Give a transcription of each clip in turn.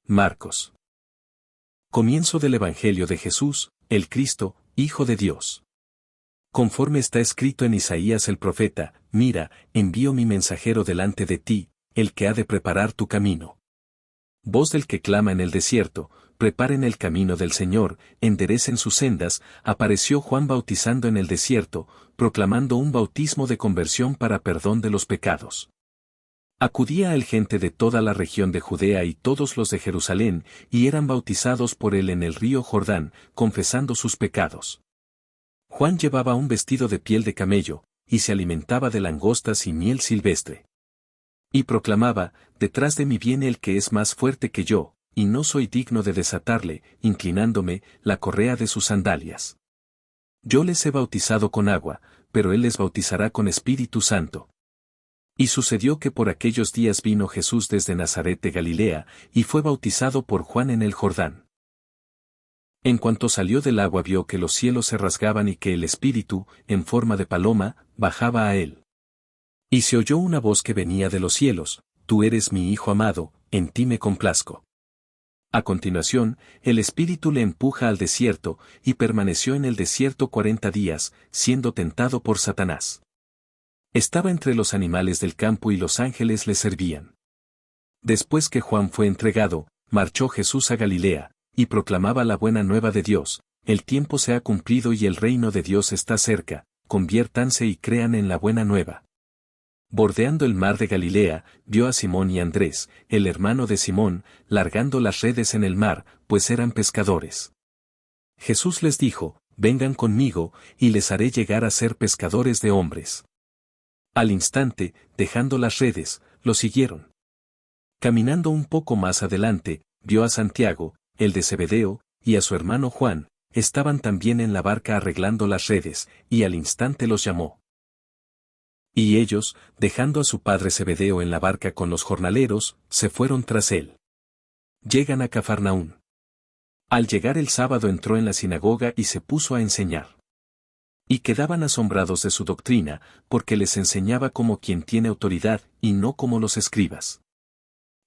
Marcos. Comienzo del Evangelio de Jesús, el Cristo, Hijo de Dios. Conforme está escrito en Isaías el profeta, mira, envío mi mensajero delante de ti, el que ha de preparar tu camino. Voz del que clama en el desierto, preparen el camino del Señor, enderecen sus sendas, apareció Juan bautizando en el desierto, proclamando un bautismo de conversión para perdón de los pecados. Acudía a él gente de toda la región de Judea y todos los de Jerusalén, y eran bautizados por él en el río Jordán, confesando sus pecados. Juan llevaba un vestido de piel de camello, y se alimentaba de langostas y miel silvestre. Y proclamaba, detrás de mí viene el que es más fuerte que yo, y no soy digno de desatarle, inclinándome, la correa de sus sandalias. Yo les he bautizado con agua, pero él les bautizará con Espíritu Santo. Y sucedió que por aquellos días vino Jesús desde Nazaret de Galilea, y fue bautizado por Juan en el Jordán. En cuanto salió del agua vio que los cielos se rasgaban y que el Espíritu, en forma de paloma, bajaba a él. Y se oyó una voz que venía de los cielos, Tú eres mi Hijo amado, en ti me complazco. A continuación, el Espíritu le empuja al desierto, y permaneció en el desierto 40 días, siendo tentado por Satanás. Estaba entre los animales del campo y los ángeles le servían. Después que Juan fue entregado, marchó Jesús a Galilea, y proclamaba la buena nueva de Dios, el tiempo se ha cumplido y el reino de Dios está cerca, conviértanse y crean en la buena nueva. Bordeando el mar de Galilea, vio a Simón y Andrés, el hermano de Simón, largando las redes en el mar, pues eran pescadores. Jesús les dijo, vengan conmigo, y les haré llegar a ser pescadores de hombres. Al instante, dejando las redes, lo siguieron. Caminando un poco más adelante, vio a Santiago, el de Zebedeo, y a su hermano Juan, estaban también en la barca arreglando las redes, y al instante los llamó. Y ellos, dejando a su padre Zebedeo en la barca con los jornaleros, se fueron tras él. Llegan a Cafarnaún. Al llegar el sábado entró en la sinagoga y se puso a enseñar. Y quedaban asombrados de su doctrina, porque les enseñaba como quien tiene autoridad, y no como los escribas.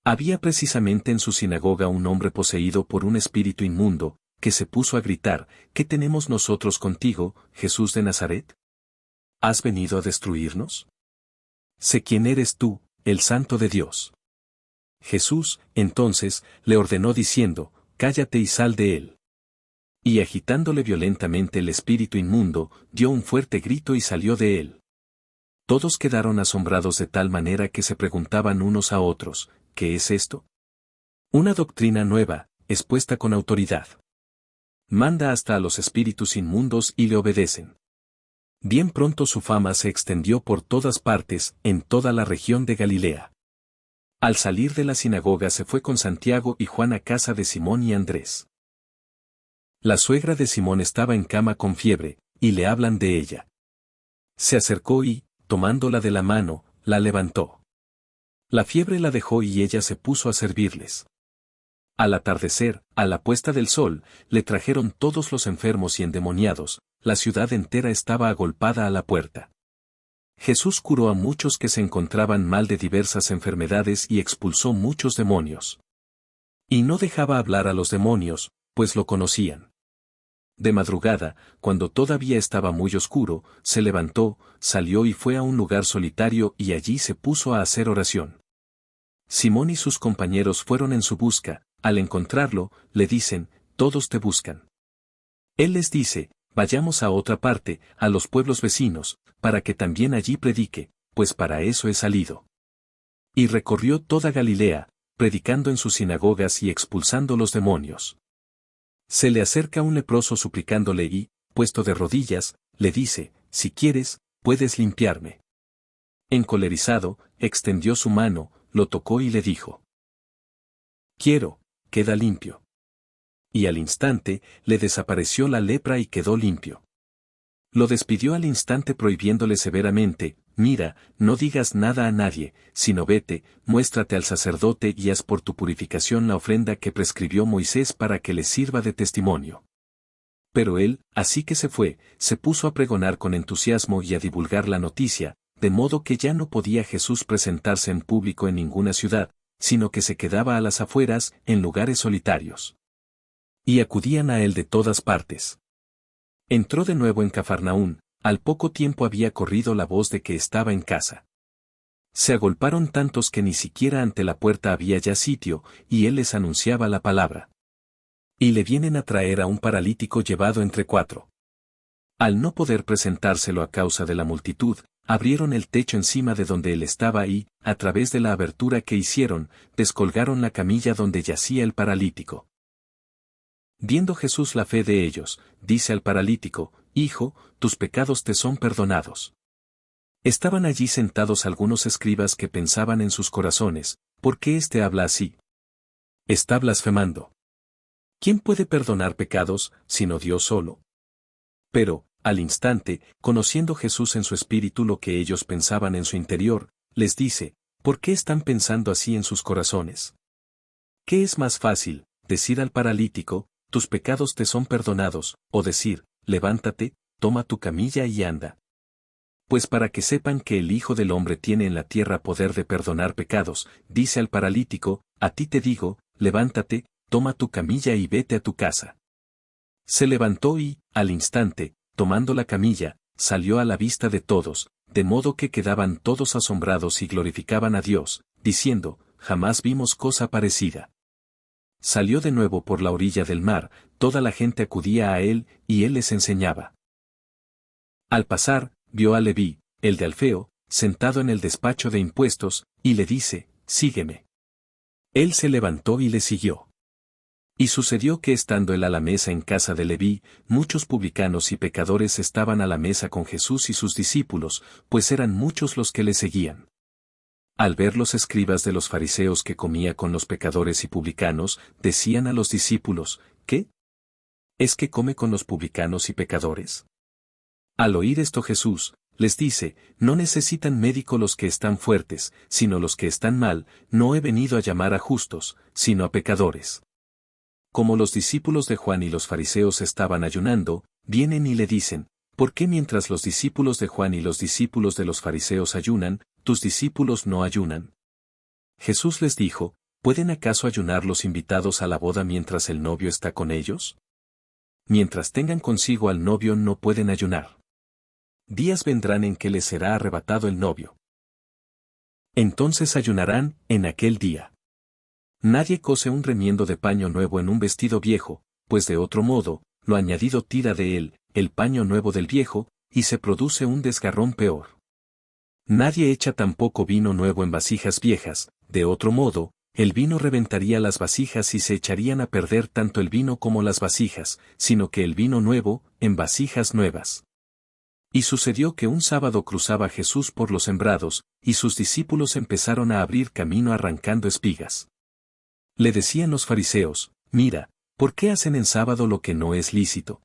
Había precisamente en su sinagoga un hombre poseído por un espíritu inmundo, que se puso a gritar, ¿qué tenemos nosotros contigo, Jesús de Nazaret? ¿Has venido a destruirnos? Sé quién eres tú, el Santo de Dios. Jesús, entonces, le ordenó diciendo, cállate y sal de él. Y agitándole violentamente el espíritu inmundo, dio un fuerte grito y salió de él. Todos quedaron asombrados de tal manera que se preguntaban unos a otros, ¿qué es esto? Una doctrina nueva, expuesta con autoridad. Manda hasta a los espíritus inmundos y le obedecen. Bien pronto su fama se extendió por todas partes, en toda la región de Galilea. Al salir de la sinagoga se fue con Santiago y Juan a casa de Simón y Andrés. La suegra de Simón estaba en cama con fiebre, y le hablan de ella. Se acercó y, tomándola de la mano, la levantó. La fiebre la dejó y ella se puso a servirles. Al atardecer, a la puesta del sol, le trajeron todos los enfermos y endemoniados, la ciudad entera estaba agolpada a la puerta. Jesús curó a muchos que se encontraban mal de diversas enfermedades y expulsó muchos demonios. Y no dejaba hablar a los demonios, pues lo conocían. De madrugada, cuando todavía estaba muy oscuro, se levantó, salió y fue a un lugar solitario y allí se puso a hacer oración. Simón y sus compañeros fueron en su busca, al encontrarlo, le dicen, todos te buscan. Él les dice, vayamos a otra parte, a los pueblos vecinos, para que también allí predique, pues para eso he salido. Y recorrió toda Galilea, predicando en sus sinagogas y expulsando los demonios. Se le acerca un leproso suplicándole y, puesto de rodillas, le dice, si quieres, puedes limpiarme. Encolerizado, extendió su mano, lo tocó y le dijo, quiero, queda limpio. Y al instante, le desapareció la lepra y quedó limpio. Lo despidió al instante prohibiéndole severamente, mira, no digas nada a nadie, sino vete, muéstrate al sacerdote y haz por tu purificación la ofrenda que prescribió Moisés para que le sirva de testimonio. Pero él, así que se fue, se puso a pregonar con entusiasmo y a divulgar la noticia, de modo que ya no podía Jesús presentarse en público en ninguna ciudad, sino que se quedaba a las afueras, en lugares solitarios. Y acudían a él de todas partes. Entró de nuevo en Cafarnaún, al poco tiempo había corrido la voz de que estaba en casa. Se agolparon tantos que ni siquiera ante la puerta había ya sitio, y él les anunciaba la palabra. Y le vienen a traer a un paralítico llevado entre 4. Al no poder presentárselo a causa de la multitud, abrieron el techo encima de donde él estaba y, a través de la abertura que hicieron, descolgaron la camilla donde yacía el paralítico. Viendo Jesús la fe de ellos, dice al paralítico: Hijo, tus pecados te son perdonados. Estaban allí sentados algunos escribas que pensaban en sus corazones: ¿por qué éste habla así? Está blasfemando. ¿Quién puede perdonar pecados, sino Dios solo? Pero, al instante, conociendo Jesús en su espíritu lo que ellos pensaban en su interior, les dice: ¿por qué están pensando así en sus corazones? ¿Qué es más fácil, decir al paralítico: tus pecados te son perdonados, o decir: levántate, toma tu camilla y anda? Pues para que sepan que el Hijo del Hombre tiene en la tierra poder de perdonar pecados, dice al paralítico: a ti te digo, levántate, toma tu camilla y vete a tu casa. Se levantó y, al instante, tomando la camilla, salió a la vista de todos, de modo que quedaban todos asombrados y glorificaban a Dios, diciendo: jamás vimos cosa parecida. Salió de nuevo por la orilla del mar, toda la gente acudía a él, y él les enseñaba. Al pasar, vio a Leví, el de Alfeo, sentado en el despacho de impuestos, y le dice: sígueme. Él se levantó y le siguió. Y sucedió que estando él a la mesa en casa de Leví, muchos publicanos y pecadores estaban a la mesa con Jesús y sus discípulos, pues eran muchos los que le seguían. Al ver los escribas de los fariseos que comía con los pecadores y publicanos, decían a los discípulos: ¿qué? ¿Es que come con los publicanos y pecadores? Al oír esto Jesús les dice: no necesitan médico los que están fuertes, sino los que están mal. No he venido a llamar a justos, sino a pecadores. Como los discípulos de Juan y los fariseos estaban ayunando, vienen y le dicen: ¿por qué mientras los discípulos de Juan y los discípulos de los fariseos ayunan, tus discípulos no ayunan? Jesús les dijo: ¿pueden acaso ayunar los invitados a la boda mientras el novio está con ellos? Mientras tengan consigo al novio no pueden ayunar. Días vendrán en que les será arrebatado el novio. Entonces ayunarán, en aquel día. Nadie cose un remiendo de paño nuevo en un vestido viejo, pues de otro modo, lo añadido tira de él, el paño nuevo del viejo, y se produce un desgarrón peor. Nadie echa tampoco vino nuevo en vasijas viejas, de otro modo, el vino reventaría las vasijas y se echarían a perder tanto el vino como las vasijas, sino que el vino nuevo, en vasijas nuevas. Y sucedió que un sábado cruzaba Jesús por los sembrados, y sus discípulos empezaron a abrir camino arrancando espigas. Le decían los fariseos: mira, ¿por qué hacen en sábado lo que no es lícito?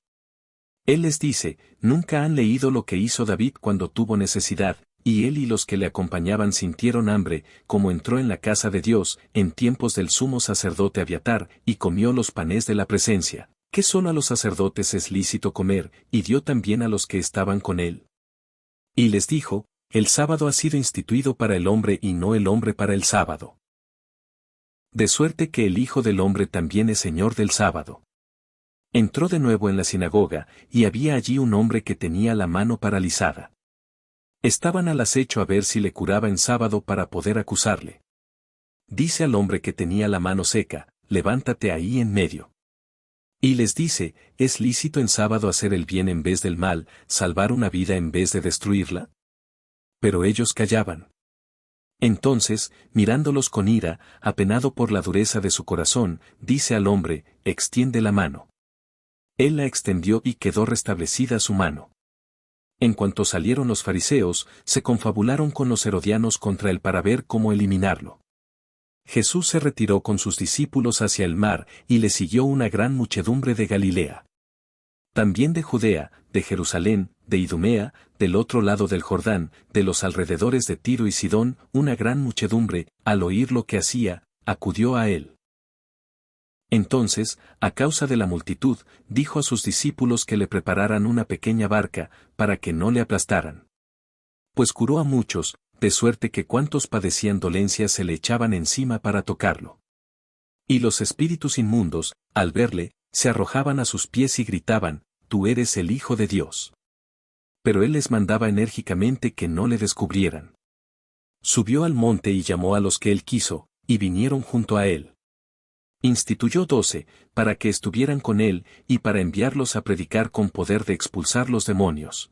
Él les dice: ¿nunca han leído lo que hizo David cuando tuvo necesidad, y él y los que le acompañaban sintieron hambre, como entró en la casa de Dios, en tiempos del sumo sacerdote Abiatar, y comió los panes de la presencia, que solo a los sacerdotes es lícito comer, y dio también a los que estaban con él? Y les dijo: el sábado ha sido instituido para el hombre y no el hombre para el sábado. De suerte que el Hijo del Hombre también es Señor del sábado. Entró de nuevo en la sinagoga, y había allí un hombre que tenía la mano paralizada. Estaban al acecho a ver si le curaba en sábado para poder acusarle. Dice al hombre que tenía la mano seca: levántate ahí en medio. Y les dice: ¿es lícito en sábado hacer el bien en vez del mal, salvar una vida en vez de destruirla? Pero ellos callaban. Entonces, mirándolos con ira, apenado por la dureza de su corazón, dice al hombre: extiende la mano. Él la extendió y quedó restablecida su mano. En cuanto salieron los fariseos, se confabularon con los herodianos contra él para ver cómo eliminarlo. Jesús se retiró con sus discípulos hacia el mar, y le siguió una gran muchedumbre de Galilea. También de Judea, de Jerusalén, de Idumea, del otro lado del Jordán, de los alrededores de Tiro y Sidón, una gran muchedumbre, al oír lo que hacía, acudió a él. Entonces, a causa de la multitud, dijo a sus discípulos que le prepararan una pequeña barca, para que no le aplastaran. Pues curó a muchos, de suerte que cuantos padecían dolencias se le echaban encima para tocarlo. Y los espíritus inmundos, al verle, se arrojaban a sus pies y gritaban, «Tú eres el Hijo de Dios». Pero él les mandaba enérgicamente que no le descubrieran. Subió al monte y llamó a los que él quiso, y vinieron junto a él. Instituyó 12, para que estuvieran con él, y para enviarlos a predicar con poder de expulsar los demonios.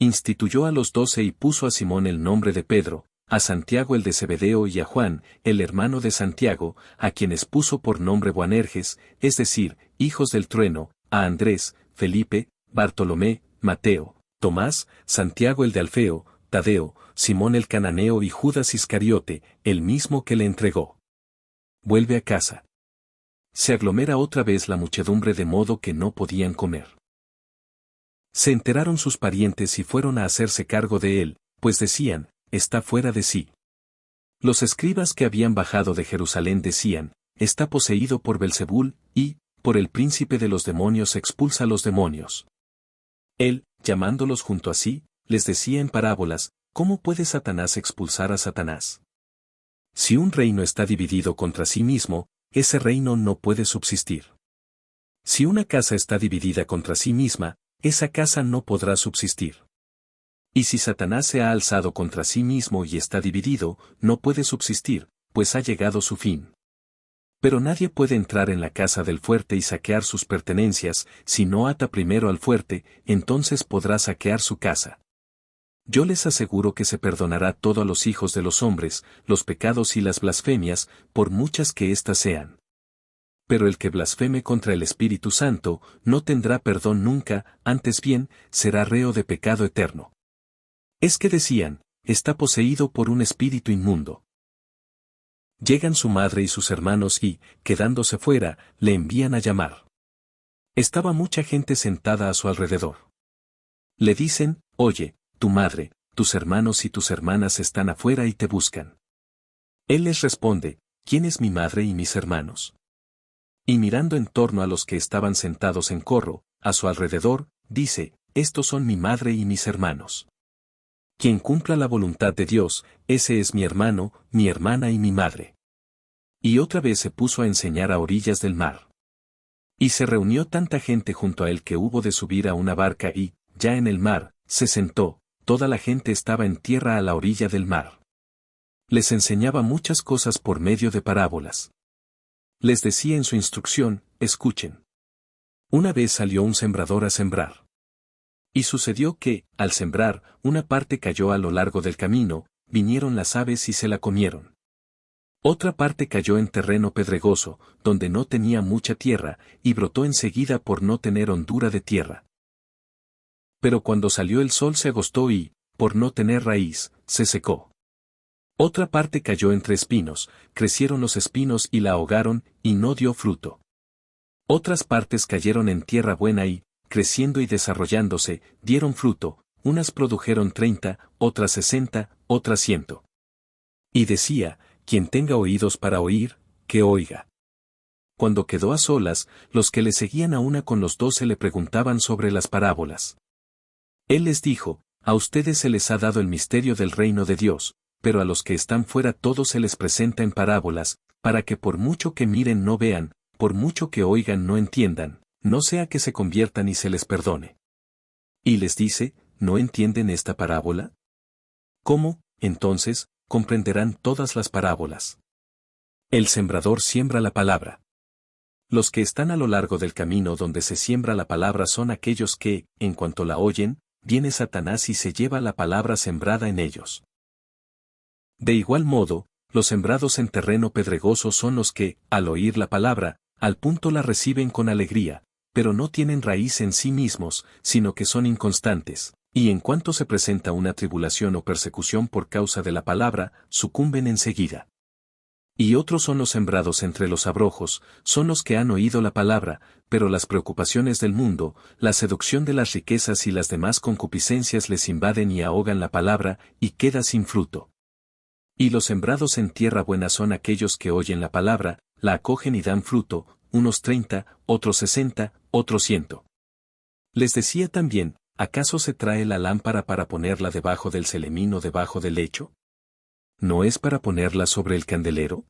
Instituyó a los 12 y puso a Simón el nombre de Pedro, a Santiago el de Zebedeo y a Juan, el hermano de Santiago, a quienes puso por nombre Boanerges, es decir, hijos del trueno, a Andrés, Felipe, Bartolomé, Mateo, Tomás, Santiago el de Alfeo, Tadeo, Simón el cananeo y Judas Iscariote, el mismo que le entregó. Vuelve a casa. Se aglomera otra vez la muchedumbre de modo que no podían comer. Se enteraron sus parientes y fueron a hacerse cargo de él, pues decían, está fuera de sí. Los escribas que habían bajado de Jerusalén decían, está poseído por Belzebul, y, por el príncipe de los demonios expulsa a los demonios. Él, llamándolos junto a sí, les decía en parábolas, ¿cómo puede Satanás expulsar a Satanás? Si un reino está dividido contra sí mismo, ese reino no puede subsistir. Si una casa está dividida contra sí misma, esa casa no podrá subsistir. Y si Satanás se ha alzado contra sí mismo y está dividido, no puede subsistir, pues ha llegado su fin. Pero nadie puede entrar en la casa del fuerte y saquear sus pertenencias, si no ata primero al fuerte, entonces podrá saquear su casa. Yo les aseguro que se perdonará todo a los hijos de los hombres, los pecados y las blasfemias, por muchas que éstas sean. Pero el que blasfeme contra el Espíritu Santo, no tendrá perdón nunca, antes bien, será reo de pecado eterno. Es que decían, está poseído por un espíritu inmundo. Llegan su madre y sus hermanos y, quedándose fuera, le envían a llamar. Estaba mucha gente sentada a su alrededor. Le dicen, oye, tu madre, tus hermanos y tus hermanas están afuera y te buscan. Él les responde, ¿quién es mi madre y mis hermanos? Y mirando en torno a los que estaban sentados en corro, a su alrededor, dice, estos son mi madre y mis hermanos. Quien cumpla la voluntad de Dios, ese es mi hermano, mi hermana y mi madre. Y otra vez se puso a enseñar a orillas del mar. Y se reunió tanta gente junto a él que hubo de subir a una barca y, ya en el mar, se sentó, toda la gente estaba en tierra a la orilla del mar. Les enseñaba muchas cosas por medio de parábolas. Les decía en su instrucción, escuchen. Una vez salió un sembrador a sembrar. Y sucedió que, al sembrar, una parte cayó a lo largo del camino, vinieron las aves y se la comieron. Otra parte cayó en terreno pedregoso, donde no tenía mucha tierra, y brotó enseguida por no tener hondura de tierra. Pero cuando salió el sol se agostó y, por no tener raíz, se secó. Otra parte cayó entre espinos, crecieron los espinos y la ahogaron, y no dio fruto. Otras partes cayeron en tierra buena y, creciendo y desarrollándose, dieron fruto, unas produjeron 30, otras 60, otras 100. Y decía, quien tenga oídos para oír, que oiga. Cuando quedó a solas, los que le seguían a una con los 12 le preguntaban sobre las parábolas. Él les dijo, a ustedes se les ha dado el misterio del reino de Dios, pero a los que están fuera todo se les presenta en parábolas, para que por mucho que miren no vean, por mucho que oigan no entiendan, no sea que se conviertan y se les perdone. Y les dice, ¿no entienden esta parábola? ¿Cómo, entonces, comprenderán todas las parábolas? El sembrador siembra la palabra. Los que están a lo largo del camino donde se siembra la palabra son aquellos que, en cuanto la oyen, viene Satanás y se lleva la palabra sembrada en ellos. De igual modo, los sembrados en terreno pedregoso son los que, al oír la palabra, al punto la reciben con alegría, pero no tienen raíz en sí mismos, sino que son inconstantes, y en cuanto se presenta una tribulación o persecución por causa de la palabra, sucumben enseguida. Y otros son los sembrados entre los abrojos, son los que han oído la palabra, pero las preocupaciones del mundo, la seducción de las riquezas y las demás concupiscencias les invaden y ahogan la palabra, y queda sin fruto. Y los sembrados en tierra buena son aquellos que oyen la palabra, la acogen y dan fruto, unos 30, otros 60, otros 100. Les decía también, ¿acaso se trae la lámpara para ponerla debajo del celemín o debajo del lecho? ¿No es para ponerla sobre el candelero?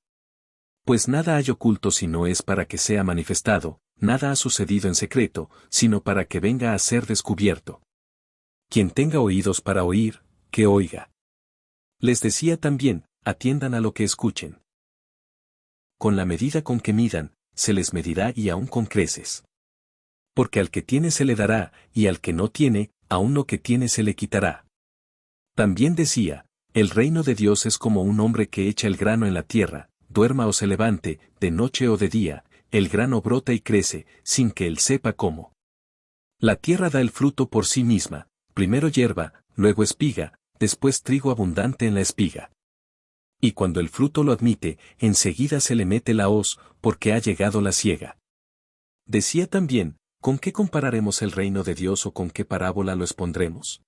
Pues nada hay oculto si no es para que sea manifestado, nada ha sucedido en secreto, sino para que venga a ser descubierto. Quien tenga oídos para oír, que oiga. Les decía también, atiendan a lo que escuchen. Con la medida con que midan, se les medirá y aún con creces. Porque al que tiene se le dará, y al que no tiene, aún lo que tiene se le quitará. También decía, el reino de Dios es como un hombre que echa el grano en la tierra, duerma o se levante, de noche o de día, el grano brota y crece, sin que él sepa cómo. La tierra da el fruto por sí misma, primero hierba, luego espiga, después trigo abundante en la espiga. Y cuando el fruto lo admite, enseguida se le mete la hoz, porque ha llegado la siega. Decía también, ¿con qué compararemos el reino de Dios o con qué parábola lo expondremos?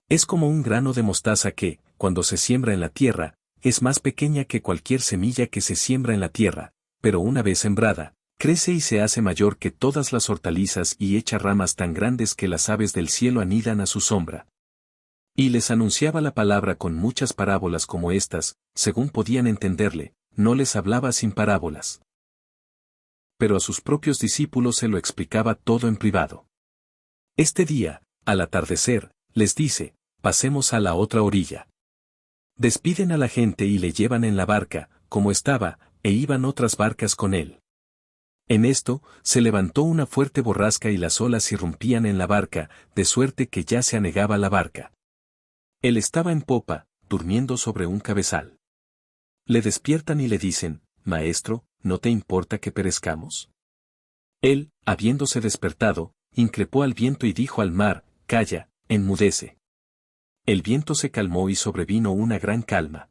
Es como un grano de mostaza que, cuando se siembra en la tierra, es más pequeña que cualquier semilla que se siembra en la tierra, pero una vez sembrada, crece y se hace mayor que todas las hortalizas y echa ramas tan grandes que las aves del cielo anidan a su sombra. Y les anunciaba la palabra con muchas parábolas como estas, según podían entenderle, no les hablaba sin parábolas. Pero a sus propios discípulos se lo explicaba todo en privado. Este día, al atardecer, les dice, pasemos a la otra orilla. Despiden a la gente y le llevan en la barca, como estaba, e iban otras barcas con él. En esto, se levantó una fuerte borrasca y las olas irrumpían en la barca, de suerte que ya se anegaba la barca. Él estaba en popa, durmiendo sobre un cabezal. Le despiertan y le dicen, Maestro, ¿no te importa que perezcamos? Él, habiéndose despertado, increpó al viento y dijo al mar, Calla, enmudece. El viento se calmó y sobrevino una gran calma.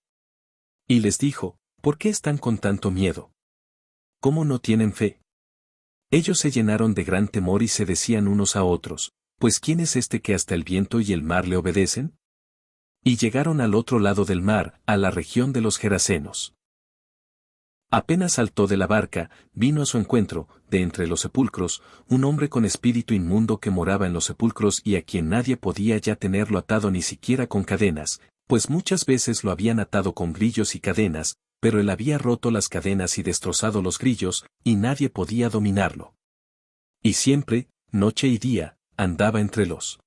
Y les dijo, ¿por qué están con tanto miedo? ¿Cómo no tienen fe? Ellos se llenaron de gran temor y se decían unos a otros, pues ¿quién es este que hasta el viento y el mar le obedecen? Y llegaron al otro lado del mar, a la región de los Gerasenos. Apenas saltó de la barca, vino a su encuentro, de entre los sepulcros, un hombre con espíritu inmundo que moraba en los sepulcros y a quien nadie podía ya tenerlo atado ni siquiera con cadenas, pues muchas veces lo habían atado con grillos y cadenas, pero él había roto las cadenas y destrozado los grillos, y nadie podía dominarlo. Y siempre, noche y día, andaba entre los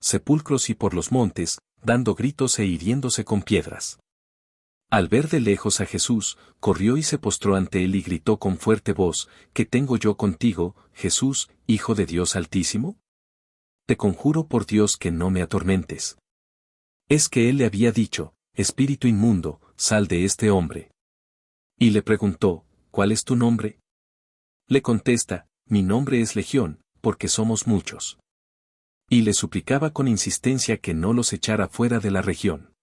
sepulcros y por los montes, dando gritos e hiriéndose con piedras. Al ver de lejos a Jesús, corrió y se postró ante él y gritó con fuerte voz, ¿Qué tengo yo contigo, Jesús, Hijo de Dios Altísimo? Te conjuro por Dios que no me atormentes. Es que él le había dicho, Espíritu inmundo, sal de este hombre. Y le preguntó, ¿cuál es tu nombre? Le contesta, mi nombre es Legión, porque somos muchos. Y le suplicaba con insistencia que no los echara fuera de la región.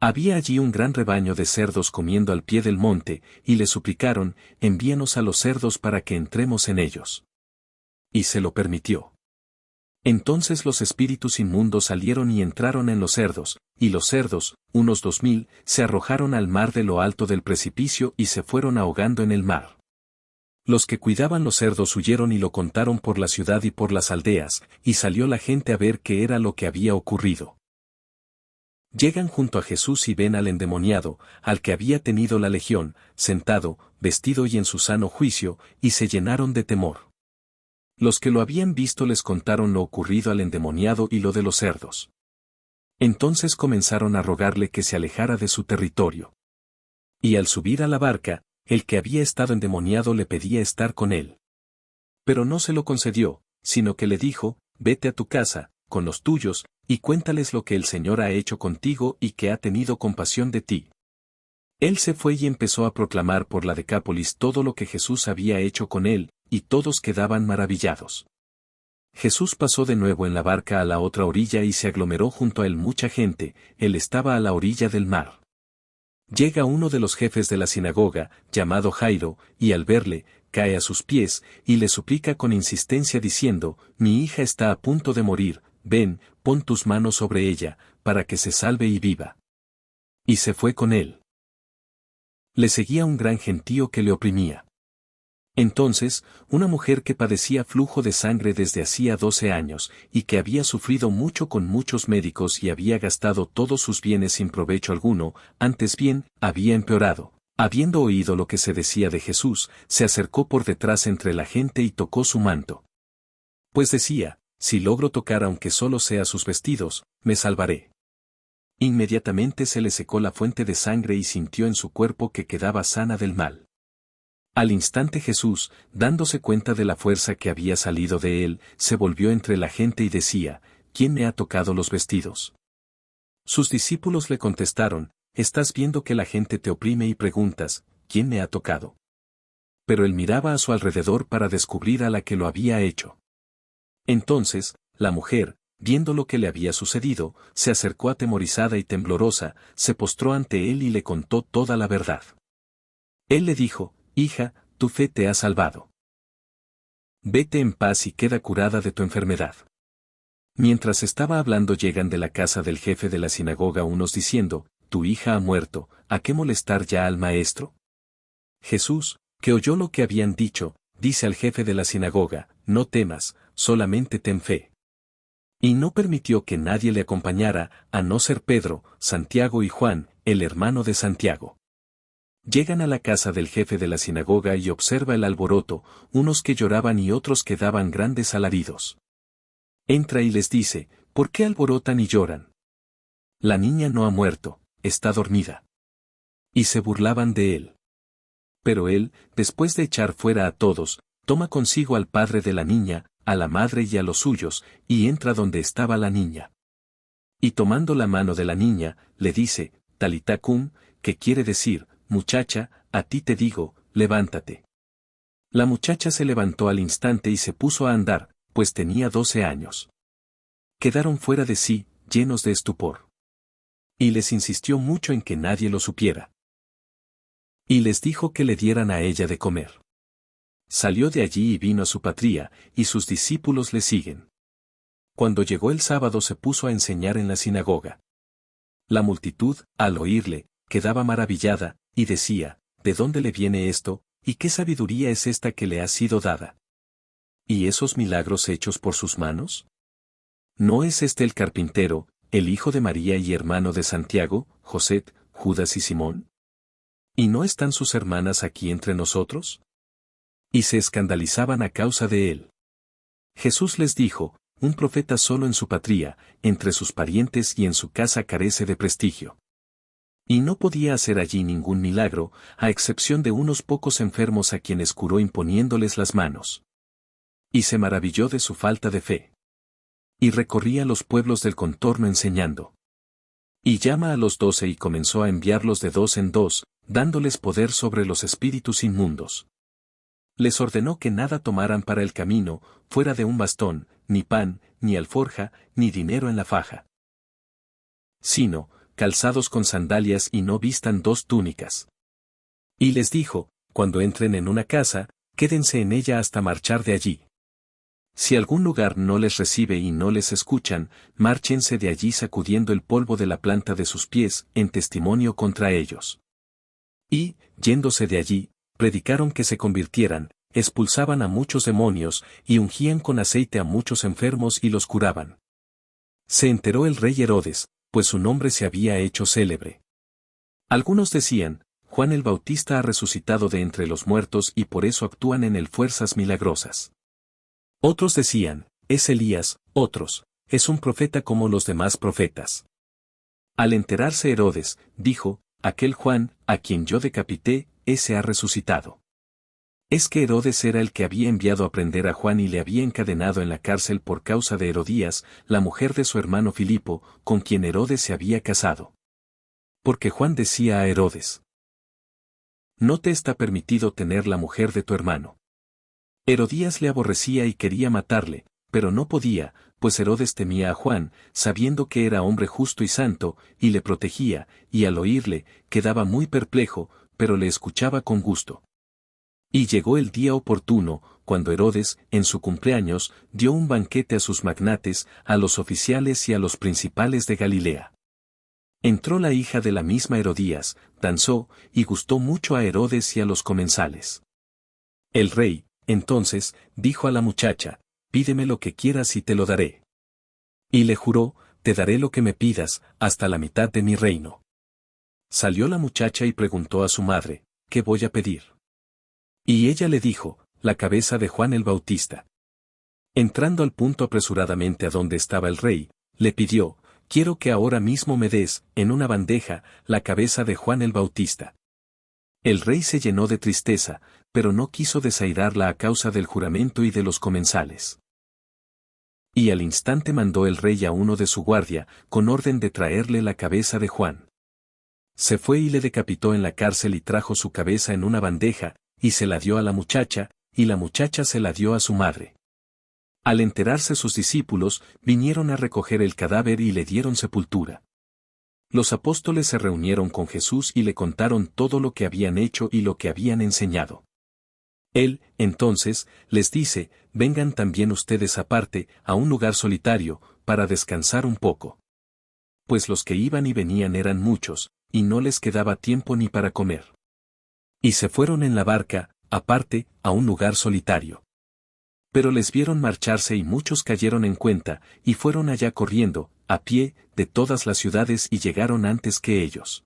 Había allí un gran rebaño de cerdos comiendo al pie del monte, y le suplicaron, envíanos a los cerdos para que entremos en ellos. Y se lo permitió. Entonces los espíritus inmundos salieron y entraron en los cerdos, y los cerdos, unos 2000, se arrojaron al mar de lo alto del precipicio y se fueron ahogando en el mar. Los que cuidaban los cerdos huyeron y lo contaron por la ciudad y por las aldeas, y salió la gente a ver qué era lo que había ocurrido. Llegan junto a Jesús y ven al endemoniado, al que había tenido la legión, sentado, vestido y en su sano juicio, y se llenaron de temor. Los que lo habían visto les contaron lo ocurrido al endemoniado y lo de los cerdos. Entonces comenzaron a rogarle que se alejara de su territorio. Y al subir a la barca, el que había estado endemoniado le pedía estar con él. Pero no se lo concedió, sino que le dijo, vete a tu casa, con los tuyos, y cuéntales lo que el Señor ha hecho contigo y que ha tenido compasión de ti. Él se fue y empezó a proclamar por la Decápolis todo lo que Jesús había hecho con él, y todos quedaban maravillados. Jesús pasó de nuevo en la barca a la otra orilla y se aglomeró junto a él mucha gente, él estaba a la orilla del mar. Llega uno de los jefes de la sinagoga, llamado Jairo, y al verle, cae a sus pies, y le suplica con insistencia diciendo, mi hija está a punto de morir, ven, pon tus manos sobre ella, para que se salve y viva. Y se fue con él. Le seguía un gran gentío que le oprimía. Entonces, una mujer que padecía flujo de sangre desde hacía 12 años, y que había sufrido mucho con muchos médicos y había gastado todos sus bienes sin provecho alguno, antes bien, había empeorado. Habiendo oído lo que se decía de Jesús, se acercó por detrás entre la gente y tocó su manto. Pues decía, si logro tocar aunque solo sea sus vestidos, me salvaré. Inmediatamente se le secó la fuente de sangre y sintió en su cuerpo que quedaba sana del mal. Al instante Jesús, dándose cuenta de la fuerza que había salido de él, se volvió entre la gente y decía, ¿quién me ha tocado los vestidos? Sus discípulos le contestaron, estás viendo que la gente te oprime y preguntas, ¿quién me ha tocado? Pero él miraba a su alrededor para descubrir a la que lo había hecho. Entonces, la mujer, viendo lo que le había sucedido, se acercó atemorizada y temblorosa, se postró ante él y le contó toda la verdad. Él le dijo, hija, tu fe te ha salvado. Vete en paz y queda curada de tu enfermedad. Mientras estaba hablando llegan de la casa del jefe de la sinagoga unos diciendo, tu hija ha muerto, ¿a qué molestar ya al maestro? Jesús, que oyó lo que habían dicho, dice al jefe de la sinagoga, no temas, solamente ten fe. Y no permitió que nadie le acompañara, a no ser Pedro, Santiago y Juan, el hermano de Santiago. Llegan a la casa del jefe de la sinagoga y observa el alboroto, unos que lloraban y otros que daban grandes alaridos. Entra y les dice, ¿por qué alborotan y lloran? La niña no ha muerto, está dormida. Y se burlaban de él. Pero él, después de echar fuera a todos, toma consigo al padre de la niña, a la madre y a los suyos, y entra donde estaba la niña. Y tomando la mano de la niña, le dice, Talita cum, que quiere decir, muchacha, a ti te digo, levántate. La muchacha se levantó al instante y se puso a andar, pues tenía 12 años. Quedaron fuera de sí, llenos de estupor. Y les insistió mucho en que nadie lo supiera. Y les dijo que le dieran a ella de comer. Salió de allí y vino a su patria, y sus discípulos le siguen. Cuando llegó el sábado se puso a enseñar en la sinagoga. La multitud, al oírle, quedaba maravillada, y decía, ¿de dónde le viene esto, y qué sabiduría es esta que le ha sido dada? ¿Y esos milagros hechos por sus manos? ¿No es este el carpintero, el hijo de María y hermano de Santiago, José, Judas y Simón? ¿Y no están sus hermanas aquí entre nosotros? Y se escandalizaban a causa de él. Jesús les dijo, un profeta solo en su patria, entre sus parientes y en su casa carece de prestigio. Y no podía hacer allí ningún milagro, a excepción de unos pocos enfermos a quienes curó imponiéndoles las manos. Y se maravilló de su falta de fe. Y recorría los pueblos del contorno enseñando. Y llama a los 12 y comenzó a enviarlos de 2 en 2, dándoles poder sobre los espíritus inmundos. Les ordenó que nada tomaran para el camino, fuera de un bastón, ni pan, ni alforja, ni dinero en la faja. Sino, calzados con sandalias y no vistan 2 túnicas. Y les dijo, cuando entren en una casa, quédense en ella hasta marchar de allí. Si algún lugar no les recibe y no les escuchan, márchense de allí sacudiendo el polvo de la planta de sus pies, en testimonio contra ellos. Y, yéndose de allí, predicaron que se convirtieran, expulsaban a muchos demonios, y ungían con aceite a muchos enfermos y los curaban. Se enteró el rey Herodes, pues su nombre se había hecho célebre. Algunos decían, Juan el Bautista ha resucitado de entre los muertos y por eso actúan en él fuerzas milagrosas. Otros decían, es Elías, otros, es un profeta como los demás profetas. Al enterarse Herodes, dijo, aquel Juan, a quien yo decapité, ese ha resucitado. Es que Herodes era el que había enviado a prender a Juan y le había encadenado en la cárcel por causa de Herodías, la mujer de su hermano Filipo, con quien Herodes se había casado. Porque Juan decía a Herodes, no te está permitido tener la mujer de tu hermano. Herodías le aborrecía y quería matarle, pero no podía, pues Herodes temía a Juan, sabiendo que era hombre justo y santo, y le protegía, y al oírle, quedaba muy perplejo, pero le escuchaba con gusto. Y llegó el día oportuno, cuando Herodes, en su cumpleaños, dio un banquete a sus magnates, a los oficiales y a los principales de Galilea. Entró la hija de la misma Herodías, danzó, y gustó mucho a Herodes y a los comensales. El rey, entonces, dijo a la muchacha, pídeme lo que quieras y te lo daré. Y le juró, te daré lo que me pidas, hasta la mitad de mi reino. Salió la muchacha y preguntó a su madre, ¿qué voy a pedir? Y ella le dijo, la cabeza de Juan el Bautista. Entrando al punto apresuradamente a donde estaba el rey, le pidió, quiero que ahora mismo me des, en una bandeja, la cabeza de Juan el Bautista. El rey se llenó de tristeza, pero no quiso desairarla a causa del juramento y de los comensales. Y al instante mandó el rey a uno de su guardia, con orden de traerle la cabeza de Juan. Se fue y le decapitó en la cárcel y trajo su cabeza en una bandeja, y se la dio a la muchacha, y la muchacha se la dio a su madre. Al enterarse sus discípulos, vinieron a recoger el cadáver y le dieron sepultura. Los apóstoles se reunieron con Jesús y le contaron todo lo que habían hecho y lo que habían enseñado. Él, entonces, les dice, vengan también ustedes aparte, a un lugar solitario, para descansar un poco. Pues los que iban y venían eran muchos, y no les quedaba tiempo ni para comer. Y se fueron en la barca, aparte, a un lugar solitario. Pero les vieron marcharse y muchos cayeron en cuenta, y fueron allá corriendo, a pie, de todas las ciudades y llegaron antes que ellos.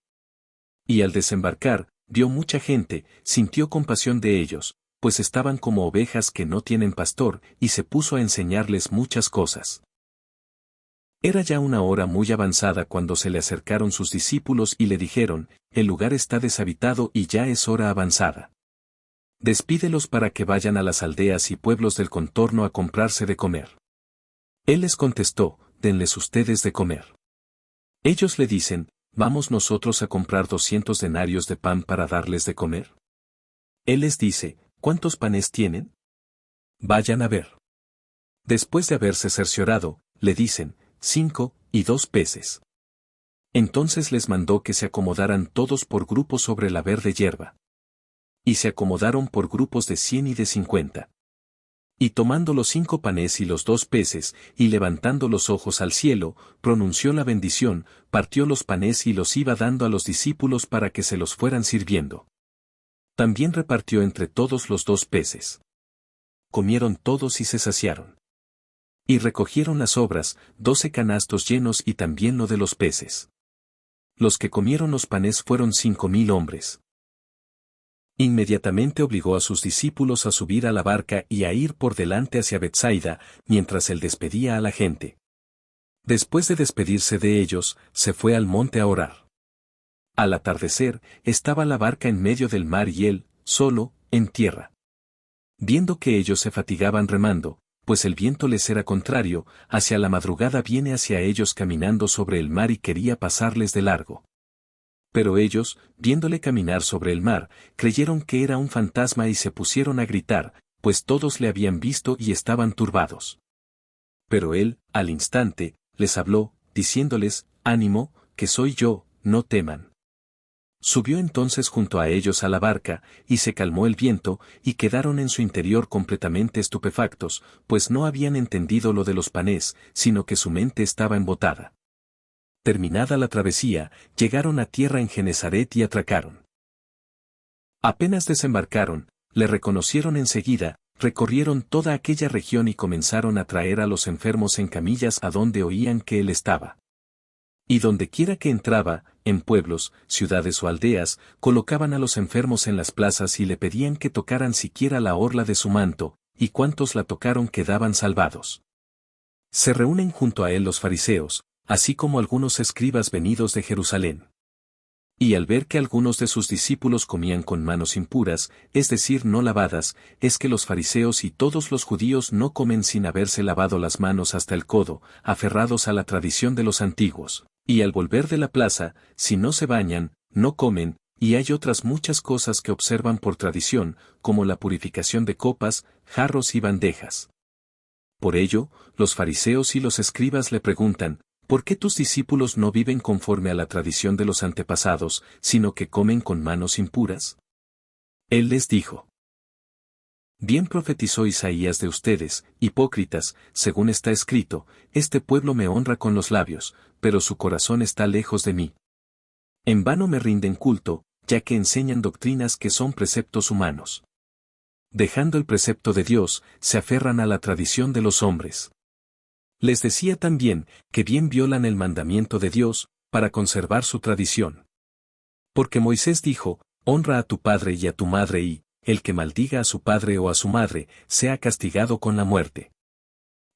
Y al desembarcar, vio mucha gente, sintió compasión de ellos, pues estaban como ovejas que no tienen pastor, y se puso a enseñarles muchas cosas. Era ya una hora muy avanzada cuando se le acercaron sus discípulos y le dijeron, el lugar está deshabitado y ya es hora avanzada. Despídelos para que vayan a las aldeas y pueblos del contorno a comprarse de comer. Él les contestó, denles ustedes de comer. Ellos le dicen, ¿vamos nosotros a comprar 200 denarios de pan para darles de comer? Él les dice, ¿cuántos panes tienen? Vayan a ver. Después de haberse cerciorado, le dicen, 5 y 2 peces. Entonces les mandó que se acomodaran todos por grupos sobre la verde hierba. Y se acomodaron por grupos de 100 y de 50. Y tomando los 5 panes y los 2 peces, y levantando los ojos al cielo, pronunció la bendición, partió los panes y los iba dando a los discípulos para que se los fueran sirviendo. También repartió entre todos los 2 peces. Comieron todos y se saciaron. Y recogieron las sobras, 12 canastos llenos y también lo de los peces. Los que comieron los panes fueron 5,000 hombres. Inmediatamente obligó a sus discípulos a subir a la barca y a ir por delante hacia Betsaida, mientras él despedía a la gente. Después de despedirse de ellos, se fue al monte a orar. Al atardecer, estaba la barca en medio del mar y él, solo, en tierra. Viendo que ellos se fatigaban remando, pues el viento les era contrario, hacia la madrugada viene hacia ellos caminando sobre el mar y quería pasarles de largo. Pero ellos, viéndole caminar sobre el mar, creyeron que era un fantasma y se pusieron a gritar, pues todos le habían visto y estaban turbados. Pero él, al instante, les habló, diciéndoles, ánimo, que soy yo, no teman. Subió entonces junto a ellos a la barca, y se calmó el viento, y quedaron en su interior completamente estupefactos, pues no habían entendido lo de los panes, sino que su mente estaba embotada. Terminada la travesía, llegaron a tierra en Genesaret y atracaron. Apenas desembarcaron, le reconocieron enseguida, recorrieron toda aquella región y comenzaron a traer a los enfermos en camillas a donde oían que él estaba. Y dondequiera que entraba, en pueblos, ciudades o aldeas, colocaban a los enfermos en las plazas y le pedían que tocaran siquiera la orla de su manto, y cuantos la tocaron quedaban salvados. Se reúnen junto a él los fariseos, así como algunos escribas venidos de Jerusalén. Y al ver que algunos de sus discípulos comían con manos impuras, es decir, no lavadas, es que los fariseos y todos los judíos no comen sin haberse lavado las manos hasta el codo, aferrados a la tradición de los antiguos, y al volver de la plaza, si no se bañan, no comen, y hay otras muchas cosas que observan por tradición, como la purificación de copas, jarros y bandejas. Por ello, los fariseos y los escribas le preguntan, ¿por qué tus discípulos no viven conforme a la tradición de los antepasados, sino que comen con manos impuras? Él les dijo. Bien profetizó Isaías de ustedes, hipócritas, según está escrito, este pueblo me honra con los labios, pero su corazón está lejos de mí. En vano me rinden culto, ya que enseñan doctrinas que son preceptos humanos. Dejando el precepto de Dios, se aferran a la tradición de los hombres. Les decía también que bien violan el mandamiento de Dios, para conservar su tradición. Porque Moisés dijo, honra a tu padre y a tu madre y, el que maldiga a su padre o a su madre, sea castigado con la muerte.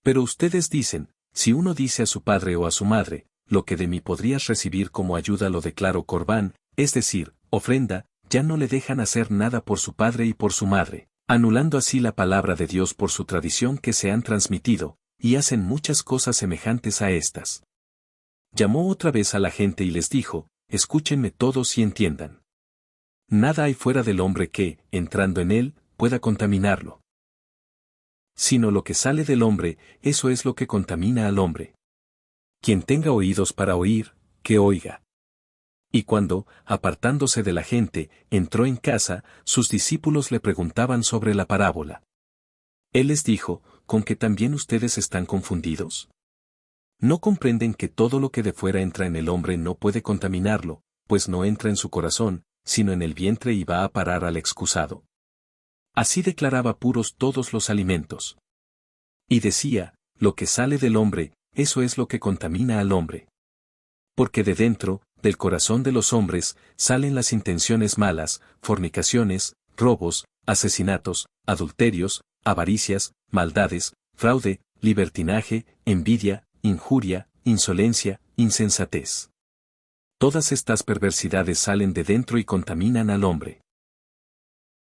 Pero ustedes dicen, si uno dice a su padre o a su madre, lo que de mí podrías recibir como ayuda lo declaro corbán, es decir, ofrenda, ya no le dejan hacer nada por su padre y por su madre, anulando así la palabra de Dios por su tradición que se han transmitido, y hacen muchas cosas semejantes a estas. Llamó otra vez a la gente y les dijo, escúchenme todos y entiendan. Nada hay fuera del hombre que, entrando en él, pueda contaminarlo. Sino lo que sale del hombre, eso es lo que contamina al hombre. Quien tenga oídos para oír, que oiga. Y cuando, apartándose de la gente, entró en casa, sus discípulos le preguntaban sobre la parábola. Él les dijo, ¿con qué también ustedes están confundidos? ¿No comprenden que todo lo que de fuera entra en el hombre no puede contaminarlo, pues no entra en su corazón, sino en el vientre y va a parar al excusado? Así declaraba puros todos los alimentos. Y decía, lo que sale del hombre, eso es lo que contamina al hombre. Porque de dentro, del corazón de los hombres, salen las intenciones malas, fornicaciones, robos, asesinatos, adulterios, avaricias, maldades, fraude, libertinaje, envidia, injuria, insolencia, insensatez. Todas estas perversidades salen de dentro y contaminan al hombre.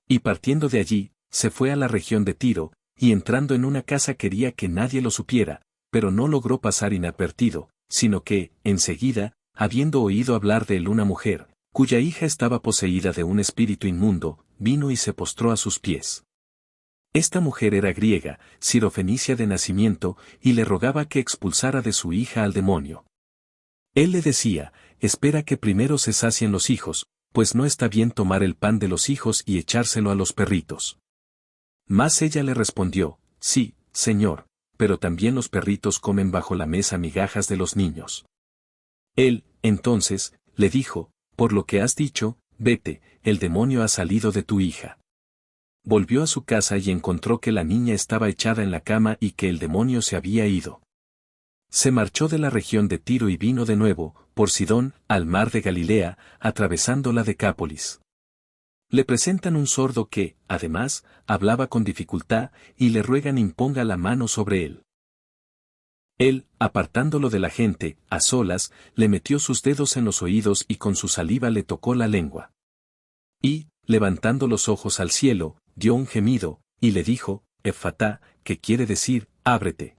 Y partiendo de allí, se fue a la región de Tiro, y entrando en una casa quería que nadie lo supiera, pero no logró pasar inadvertido, sino que, enseguida, habiendo oído hablar de él una mujer, cuya hija estaba poseída de un espíritu inmundo, vino y se postró a sus pies. Esta mujer era griega, sirofenicia de nacimiento, y le rogaba que expulsara de su hija al demonio. Él le decía, espera que primero se sacien los hijos, pues no está bien tomar el pan de los hijos y echárselo a los perritos. Mas ella le respondió, sí, Señor, pero también los perritos comen bajo la mesa migajas de los niños. Él, entonces, le dijo, por lo que has dicho, vete, el demonio ha salido de tu hija. Volvió a su casa y encontró que la niña estaba echada en la cama y que el demonio se había ido. Se marchó de la región de Tiro y vino de nuevo, por Sidón, al mar de Galilea, atravesando la Decápolis. Le presentan un sordo que, además, hablaba con dificultad, y le ruegan imponga la mano sobre él. Él, apartándolo de la gente, a solas, le metió sus dedos en los oídos y con su saliva le tocó la lengua. Y, levantando los ojos al cielo, dio un gemido, y le dijo, Effatá, que quiere decir, ábrete.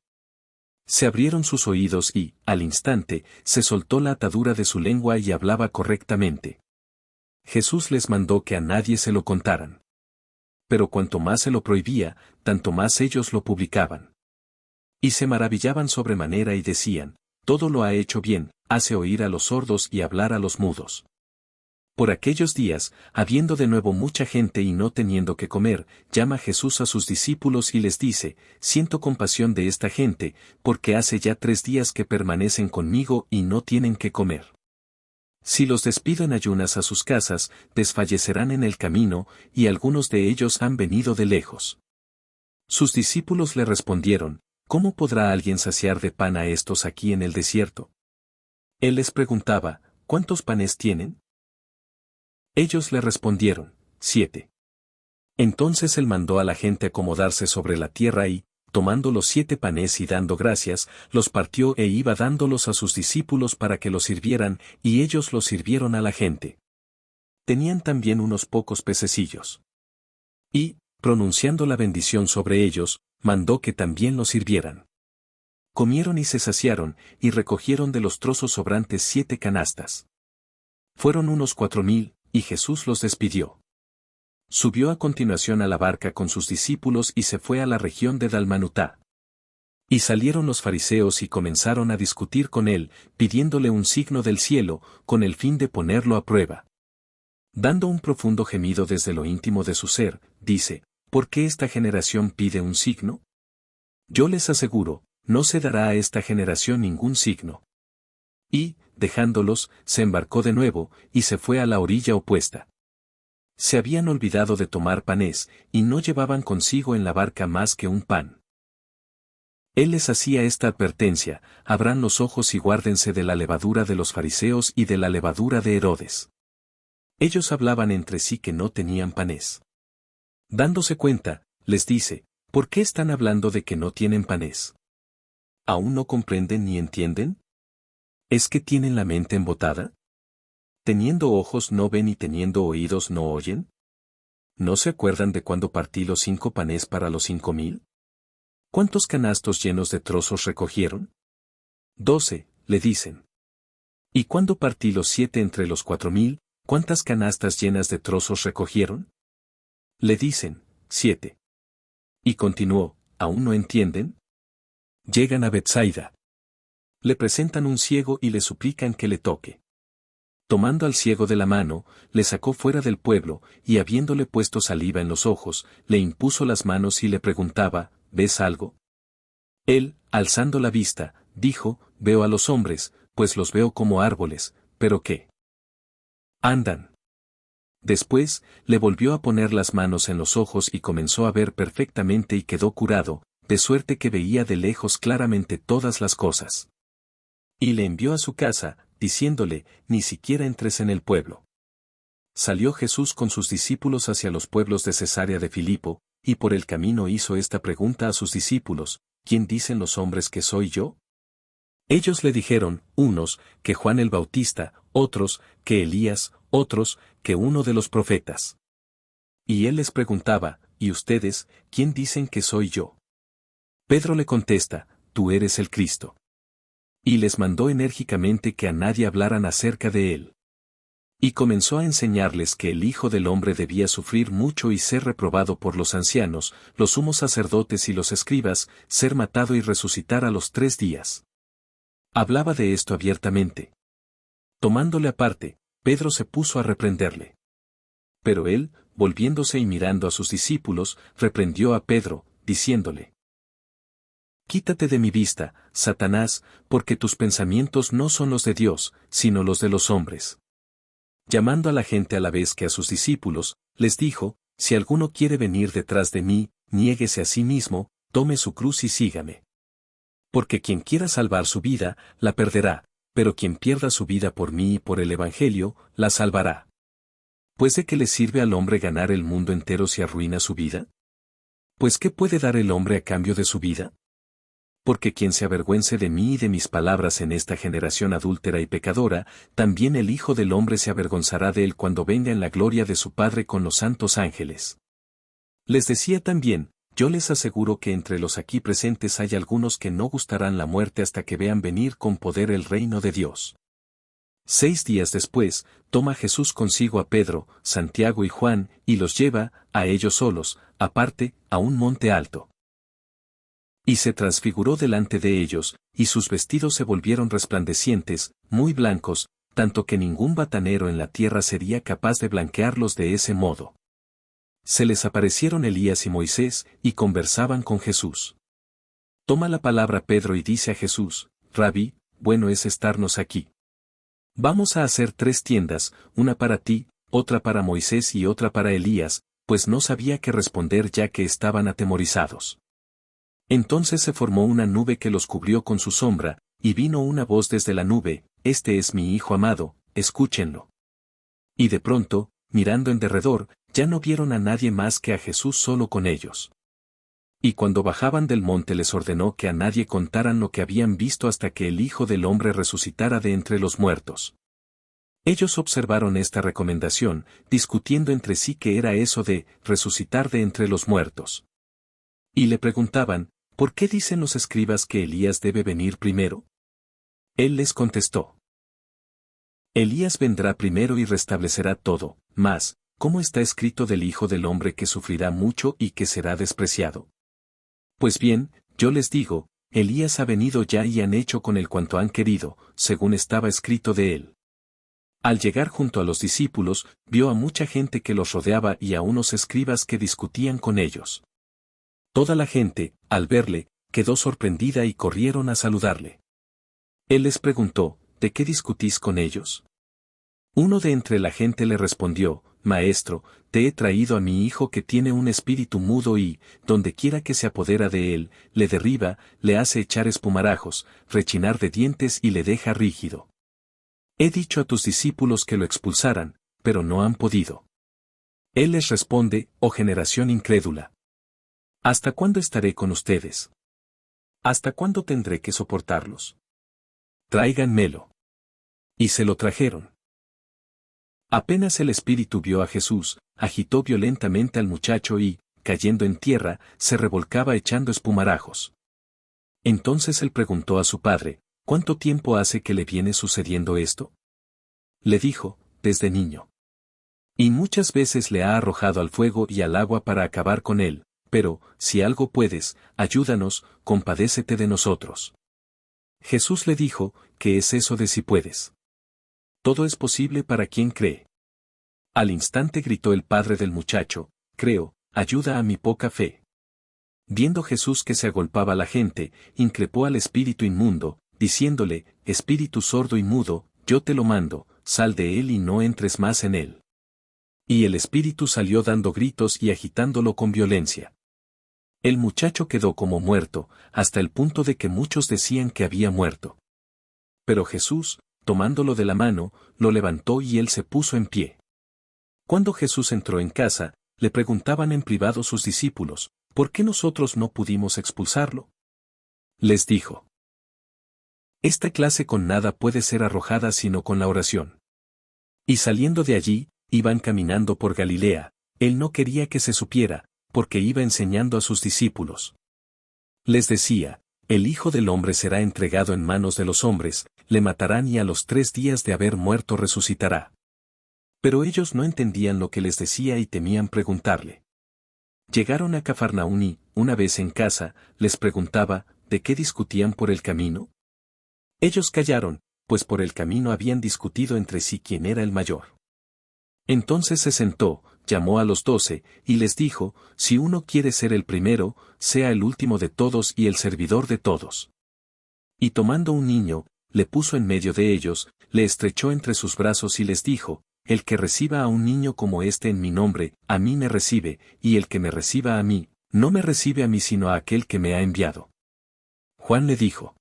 Se abrieron sus oídos y, al instante, se soltó la atadura de su lengua y hablaba correctamente. Jesús les mandó que a nadie se lo contaran. Pero cuanto más se lo prohibía, tanto más ellos lo publicaban. Y se maravillaban sobremanera y decían, todo lo ha hecho bien, hace oír a los sordos y hablar a los mudos. Por aquellos días, habiendo de nuevo mucha gente y no teniendo que comer, llama Jesús a sus discípulos y les dice, siento compasión de esta gente, porque hace ya 3 días que permanecen conmigo y no tienen que comer. Si los despido en ayunas a sus casas, desfallecerán en el camino, y algunos de ellos han venido de lejos. Sus discípulos le respondieron, ¿cómo podrá alguien saciar de pan a estos aquí en el desierto? Él les preguntaba, ¿cuántos panes tienen? Ellos le respondieron, 7. Entonces él mandó a la gente acomodarse sobre la tierra y, tomando los 7 panes y dando gracias, los partió e iba dándolos a sus discípulos para que los sirvieran, y ellos los sirvieron a la gente. Tenían también unos pocos pececillos. Y, pronunciando la bendición sobre ellos, mandó que también los sirvieran. Comieron y se saciaron, y recogieron de los trozos sobrantes 7 canastas. Fueron unos 4,000, y Jesús los despidió. Subió a continuación a la barca con sus discípulos y se fue a la región de Dalmanutá. Y salieron los fariseos y comenzaron a discutir con él, pidiéndole un signo del cielo, con el fin de ponerlo a prueba. Dando un profundo gemido desde lo íntimo de su ser, dice, ¿por qué esta generación pide un signo? Yo les aseguro, no se dará a esta generación ningún signo. Y, dejándolos, se embarcó de nuevo, y se fue a la orilla opuesta. Se habían olvidado de tomar panes, y no llevaban consigo en la barca más que un pan. Él les hacía esta advertencia: abran los ojos y guárdense de la levadura de los fariseos y de la levadura de Herodes. Ellos hablaban entre sí que no tenían panes. Dándose cuenta, les dice: ¿por qué están hablando de que no tienen panes? ¿Aún no comprenden ni entienden? ¿Es que tienen la mente embotada? ¿Teniendo ojos no ven y teniendo oídos no oyen? ¿No se acuerdan de cuando partí los 5 panes para los 5.000? ¿Cuántos canastos llenos de trozos recogieron? 12, le dicen. ¿Y cuando partí los 7 entre los 4.000, cuántas canastas llenas de trozos recogieron? Le dicen, 7. Y continuó: ¿aún no entienden? Llegan a Betsaida. Le presentan un ciego y le suplican que le toque. Tomando al ciego de la mano, le sacó fuera del pueblo, y habiéndole puesto saliva en los ojos, le impuso las manos y le preguntaba: ¿ves algo? Él, alzando la vista, dijo: veo a los hombres, pues los veo como árboles, pero ¿qué? Andan. Después, le volvió a poner las manos en los ojos y comenzó a ver perfectamente y quedó curado, de suerte que veía de lejos claramente todas las cosas. Y le envió a su casa, diciéndole: ni siquiera entres en el pueblo. Salió Jesús con sus discípulos hacia los pueblos de Cesarea de Filipo, y por el camino hizo esta pregunta a sus discípulos: ¿quién dicen los hombres que soy yo? Ellos le dijeron, unos, que Juan el Bautista, otros, que Elías, otros, que uno de los profetas. Y él les preguntaba: ¿y ustedes, quién dicen que soy yo? Pedro le contesta: tú eres el Cristo. Y les mandó enérgicamente que a nadie hablaran acerca de él. Y comenzó a enseñarles que el Hijo del Hombre debía sufrir mucho y ser reprobado por los ancianos, los sumos sacerdotes y los escribas, ser matado y resucitar a los 3 días. Hablaba de esto abiertamente. Tomándole aparte, Pedro se puso a reprenderle. Pero él, volviéndose y mirando a sus discípulos, reprendió a Pedro, diciéndole: quítate de mi vista, Satanás, porque tus pensamientos no son los de Dios, sino los de los hombres. Llamando a la gente a la vez que a sus discípulos, les dijo: si alguno quiere venir detrás de mí, niéguese a sí mismo, tome su cruz y sígame. Porque quien quiera salvar su vida, la perderá, pero quien pierda su vida por mí y por el Evangelio, la salvará. Pues ¿de qué le sirve al hombre ganar el mundo entero si arruina su vida? Pues ¿qué puede dar el hombre a cambio de su vida? Porque quien se avergüence de mí y de mis palabras en esta generación adúltera y pecadora, también el Hijo del Hombre se avergonzará de él cuando venga en la gloria de su Padre con los santos ángeles. Les decía también: yo les aseguro que entre los aquí presentes hay algunos que no gustarán la muerte hasta que vean venir con poder el reino de Dios. 6 días después, toma Jesús consigo a Pedro, Santiago y Juan, y los lleva, a ellos solos, aparte, a un monte alto. Y se transfiguró delante de ellos, y sus vestidos se volvieron resplandecientes, muy blancos, tanto que ningún batanero en la tierra sería capaz de blanquearlos de ese modo. Se les aparecieron Elías y Moisés, y conversaban con Jesús. Toma la palabra Pedro y dice a Jesús: Rabí, bueno es estarnos aquí. Vamos a hacer 3 tiendas, una para ti, otra para Moisés y otra para Elías, pues no sabía qué responder ya que estaban atemorizados. Entonces se formó una nube que los cubrió con su sombra, y vino una voz desde la nube: este es mi Hijo amado, escúchenlo. Y de pronto, mirando en derredor, ya no vieron a nadie más que a Jesús solo con ellos. Y cuando bajaban del monte les ordenó que a nadie contaran lo que habían visto hasta que el Hijo del Hombre resucitara de entre los muertos. Ellos observaron esta recomendación, discutiendo entre sí qué era eso de resucitar de entre los muertos. Y le preguntaban: ¿por qué dicen los escribas que Elías debe venir primero? Él les contestó: Elías vendrá primero y restablecerá todo, mas, ¿cómo está escrito del Hijo del Hombre que sufrirá mucho y que será despreciado? Pues bien, yo les digo, Elías ha venido ya y han hecho con él cuanto han querido, según estaba escrito de él. Al llegar junto a los discípulos, vio a mucha gente que los rodeaba y a unos escribas que discutían con ellos. Toda la gente, al verle, quedó sorprendida y corrieron a saludarle. Él les preguntó: ¿de qué discutís con ellos? Uno de entre la gente le respondió, Maestro, te he traído a mi hijo que tiene un espíritu mudo y, donde quiera que se apodera de él, le derriba, le hace echar espumarajos, rechinar de dientes y le deja rígido. He dicho a tus discípulos que lo expulsaran, pero no han podido. Él les responde, oh generación incrédula. ¿Hasta cuándo estaré con ustedes? ¿Hasta cuándo tendré que soportarlos? Tráiganmelo. Y se lo trajeron. Apenas el espíritu vio a Jesús, agitó violentamente al muchacho y, cayendo en tierra, se revolcaba echando espumarajos. Entonces él preguntó a su padre, ¿cuánto tiempo hace que le viene sucediendo esto? Le dijo, desde niño. Y muchas veces le ha arrojado al fuego y al agua para acabar con él, pero, si algo puedes, ayúdanos, compadécete de nosotros. Jesús le dijo, ¿qué es eso de si puedes? Todo es posible para quien cree. Al instante gritó el padre del muchacho, creo, ayuda a mi poca fe. Viendo Jesús que se agolpaba la gente, increpó al espíritu inmundo, diciéndole, espíritu sordo y mudo, yo te lo mando, sal de él y no entres más en él. Y el espíritu salió dando gritos y agitándolo con violencia. El muchacho quedó como muerto, hasta el punto de que muchos decían que había muerto. Pero Jesús, tomándolo de la mano, lo levantó y él se puso en pie. Cuando Jesús entró en casa, le preguntaban en privado sus discípulos, ¿por qué nosotros no pudimos expulsarlo? Les dijo. Esta clase con nada puede ser arrojada sino con la oración. Y saliendo de allí, iban caminando por Galilea, él no quería que se supiera, porque iba enseñando a sus discípulos. Les decía, el Hijo del Hombre será entregado en manos de los hombres, le matarán y a los 3 días de haber muerto resucitará. Pero ellos no entendían lo que les decía y temían preguntarle. Llegaron a Cafarnaún y, una vez en casa, les preguntaba, ¿de qué discutían por el camino? Ellos callaron, pues por el camino habían discutido entre sí quién era el mayor. Entonces se sentó, llamó a los 12, y les dijo, si uno quiere ser el primero, sea el último de todos y el servidor de todos. Y tomando un niño, le puso en medio de ellos, le estrechó entre sus brazos y les dijo, el que reciba a un niño como este en mi nombre, a mí me recibe, y el que me reciba a mí, no me recibe a mí sino a aquel que me ha enviado. Juan le dijo,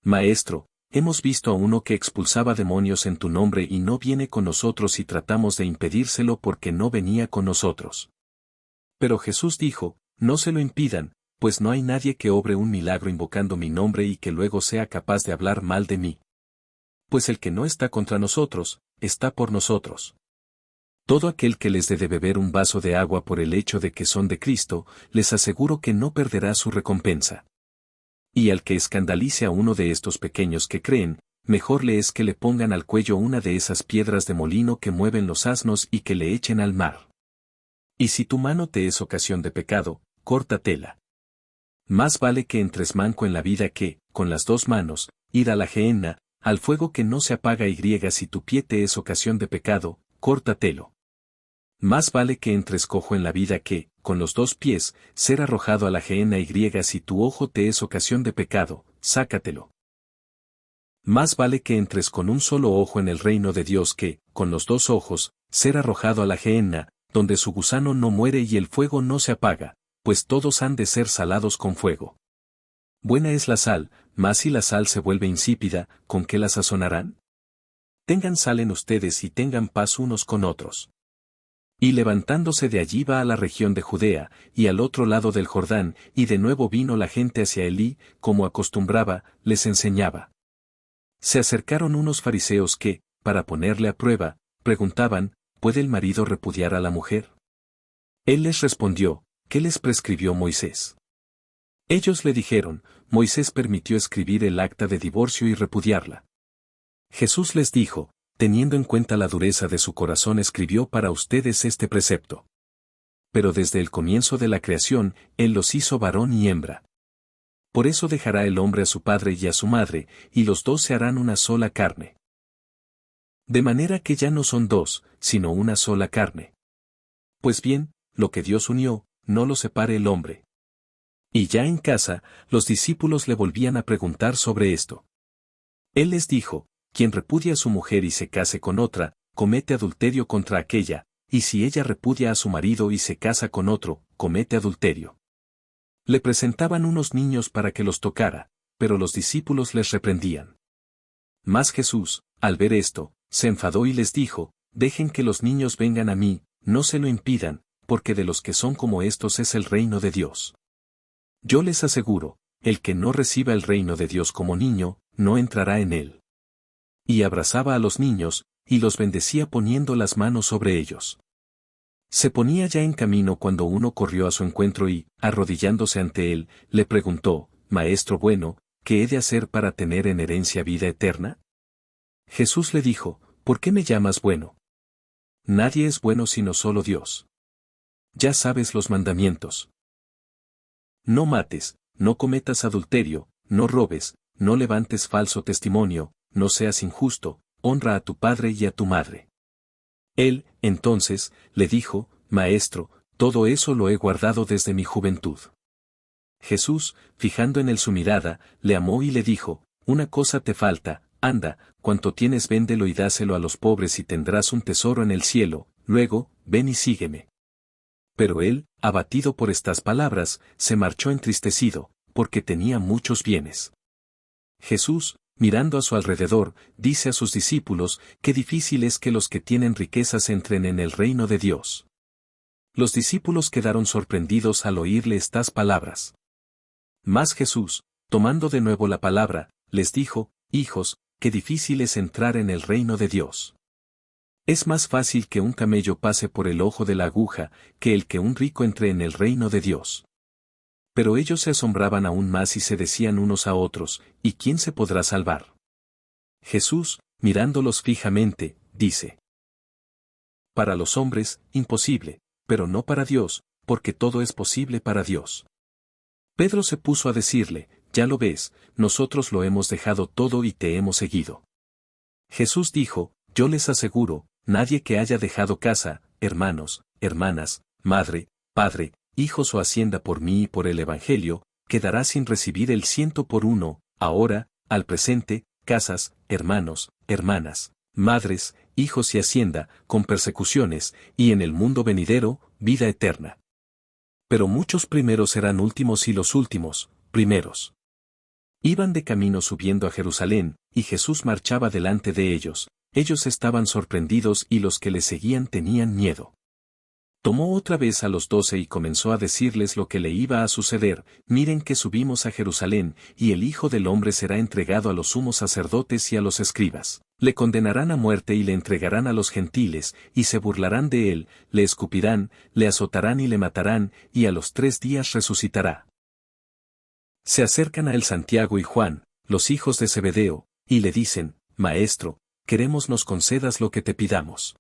Maestro, hemos visto a uno que expulsaba demonios en tu nombre y no viene con nosotros y tratamos de impedírselo porque no venía con nosotros. Pero Jesús dijo, no se lo impidan, pues no hay nadie que obre un milagro invocando mi nombre y que luego sea capaz de hablar mal de mí. Pues el que no está contra nosotros, está por nosotros. Todo aquel que les dé de beber un vaso de agua por el hecho de que son de Cristo, les aseguro que no perderá su recompensa. Y al que escandalice a uno de estos pequeños que creen, mejor le es que le pongan al cuello una de esas piedras de molino que mueven los asnos y que le echen al mar. Y si tu mano te es ocasión de pecado, córtatela. Más vale que entres manco en la vida que, con las 2 manos, ir a la gehenna, al fuego que no se apaga y si tu pie te es ocasión de pecado, córtatelo. Más vale que entres cojo en la vida que, con los 2 pies, ser arrojado a la gehenna y si tu ojo te es ocasión de pecado, sácatelo. Más vale que entres con un solo ojo en el reino de Dios que, con los 2 ojos, ser arrojado a la gehenna, donde su gusano no muere y el fuego no se apaga, pues todos han de ser salados con fuego. Buena es la sal, mas si la sal se vuelve insípida, ¿con qué la sazonarán? Tengan sal en ustedes y tengan paz unos con otros. Y levantándose de allí va a la región de Judea, y al otro lado del Jordán, y de nuevo vino la gente hacia él y, como acostumbraba, les enseñaba. Se acercaron unos fariseos que, para ponerle a prueba, preguntaban, ¿puede el marido repudiar a la mujer? Él les respondió, ¿qué les prescribió Moisés? Ellos le dijeron, Moisés permitió escribir el acta de divorcio y repudiarla. Jesús les dijo, teniendo en cuenta la dureza de su corazón escribió para ustedes este precepto. Pero desde el comienzo de la creación, Él los hizo varón y hembra. Por eso dejará el hombre a su padre y a su madre, y los 2 se harán una sola carne. De manera que ya no son 2, sino una sola carne. Pues bien, lo que Dios unió, no lo separe el hombre. Y ya en casa, los discípulos le volvían a preguntar sobre esto. Él les dijo, quien repudia a su mujer y se case con otra, comete adulterio contra aquella, y si ella repudia a su marido y se casa con otro, comete adulterio. Le presentaban unos niños para que los tocara, pero los discípulos les reprendían. Mas Jesús, al ver esto, se enfadó y les dijo, dejen que los niños vengan a mí, no se lo impidan, porque de los que son como estos es el reino de Dios. Yo les aseguro, el que no reciba el reino de Dios como niño, no entrará en él. Y abrazaba a los niños, y los bendecía poniendo las manos sobre ellos. Se ponía ya en camino cuando uno corrió a su encuentro y, arrodillándose ante él, le preguntó, Maestro bueno, ¿qué he de hacer para tener en herencia vida eterna? Jesús le dijo, ¿por qué me llamas bueno? Nadie es bueno sino solo Dios. Ya sabes los mandamientos. No mates, no cometas adulterio, no robes, no levantes falso testimonio, no seas injusto, honra a tu padre y a tu madre. Él, entonces, le dijo, Maestro, todo eso lo he guardado desde mi juventud. Jesús, fijando en él su mirada, le amó y le dijo, una cosa te falta, anda, cuanto tienes véndelo y dáselo a los pobres y tendrás un tesoro en el cielo, luego, ven y sígueme. Pero él, abatido por estas palabras, se marchó entristecido, porque tenía muchos bienes. Jesús, mirando a su alrededor, dice a sus discípulos, qué difícil es que los que tienen riquezas entren en el reino de Dios. Los discípulos quedaron sorprendidos al oírle estas palabras. Mas Jesús, tomando de nuevo la palabra, les dijo, hijos, qué difícil es entrar en el reino de Dios. Es más fácil que un camello pase por el ojo de la aguja, que el que un rico entre en el reino de Dios. Pero ellos se asombraban aún más y se decían unos a otros, ¿y quién se podrá salvar? Jesús, mirándolos fijamente, dice: Para los hombres, imposible, pero no para Dios, porque todo es posible para Dios. Pedro se puso a decirle, ya lo ves, nosotros lo hemos dejado todo y te hemos seguido. Jesús dijo, yo les aseguro, nadie que haya dejado casa, hermanos, hermanas, madre, padre, hijos o hacienda por mí y por el Evangelio, quedará sin recibir el 100 por 1, ahora, al presente, casas, hermanos, hermanas, madres, hijos y hacienda, con persecuciones, y en el mundo venidero, vida eterna. Pero muchos primeros serán últimos y los últimos, primeros. Iban de camino subiendo a Jerusalén, y Jesús marchaba delante de ellos, ellos estaban sorprendidos y los que le seguían tenían miedo. Tomó otra vez a los 12 y comenzó a decirles lo que le iba a suceder, miren que subimos a Jerusalén, y el Hijo del Hombre será entregado a los sumos sacerdotes y a los escribas. Le condenarán a muerte y le entregarán a los gentiles, y se burlarán de él, le escupirán, le azotarán y le matarán, y a los 3 días resucitará. Se acercan a él Santiago y Juan, los hijos de Zebedeo, y le dicen, Maestro, queremos nos concedas lo que te pidamos.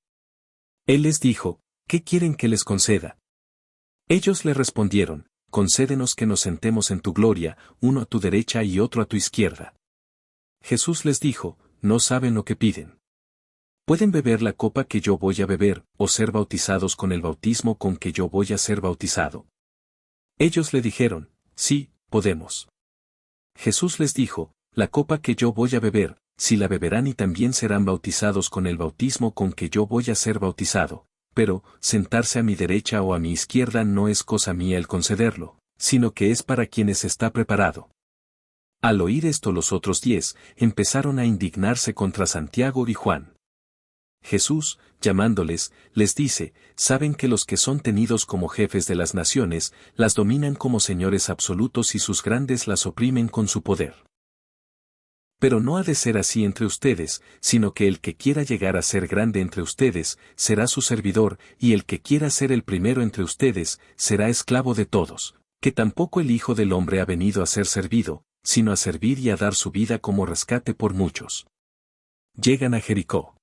Él les dijo, ¿qué quieren que les conceda? Ellos le respondieron, concédenos que nos sentemos en tu gloria, uno a tu derecha y otro a tu izquierda. Jesús les dijo, no saben lo que piden. ¿Pueden beber la copa que yo voy a beber, o ser bautizados con el bautismo con que yo voy a ser bautizado? Ellos le dijeron, sí, podemos. Jesús les dijo, la copa que yo voy a beber, si la beberán y también serán bautizados con el bautismo con que yo voy a ser bautizado. Pero, sentarse a mi derecha o a mi izquierda no es cosa mía el concederlo, sino que es para quienes está preparado. Al oír esto los otros 10, empezaron a indignarse contra Santiago y Juan. Jesús, llamándoles, les dice, saben que los que son tenidos como jefes de las naciones, las dominan como señores absolutos y sus grandes las oprimen con su poder. Pero no ha de ser así entre ustedes, sino que el que quiera llegar a ser grande entre ustedes, será su servidor, y el que quiera ser el primero entre ustedes, será esclavo de todos, que tampoco el Hijo del Hombre ha venido a ser servido, sino a servir y a dar su vida como rescate por muchos. Llegan a Jericó.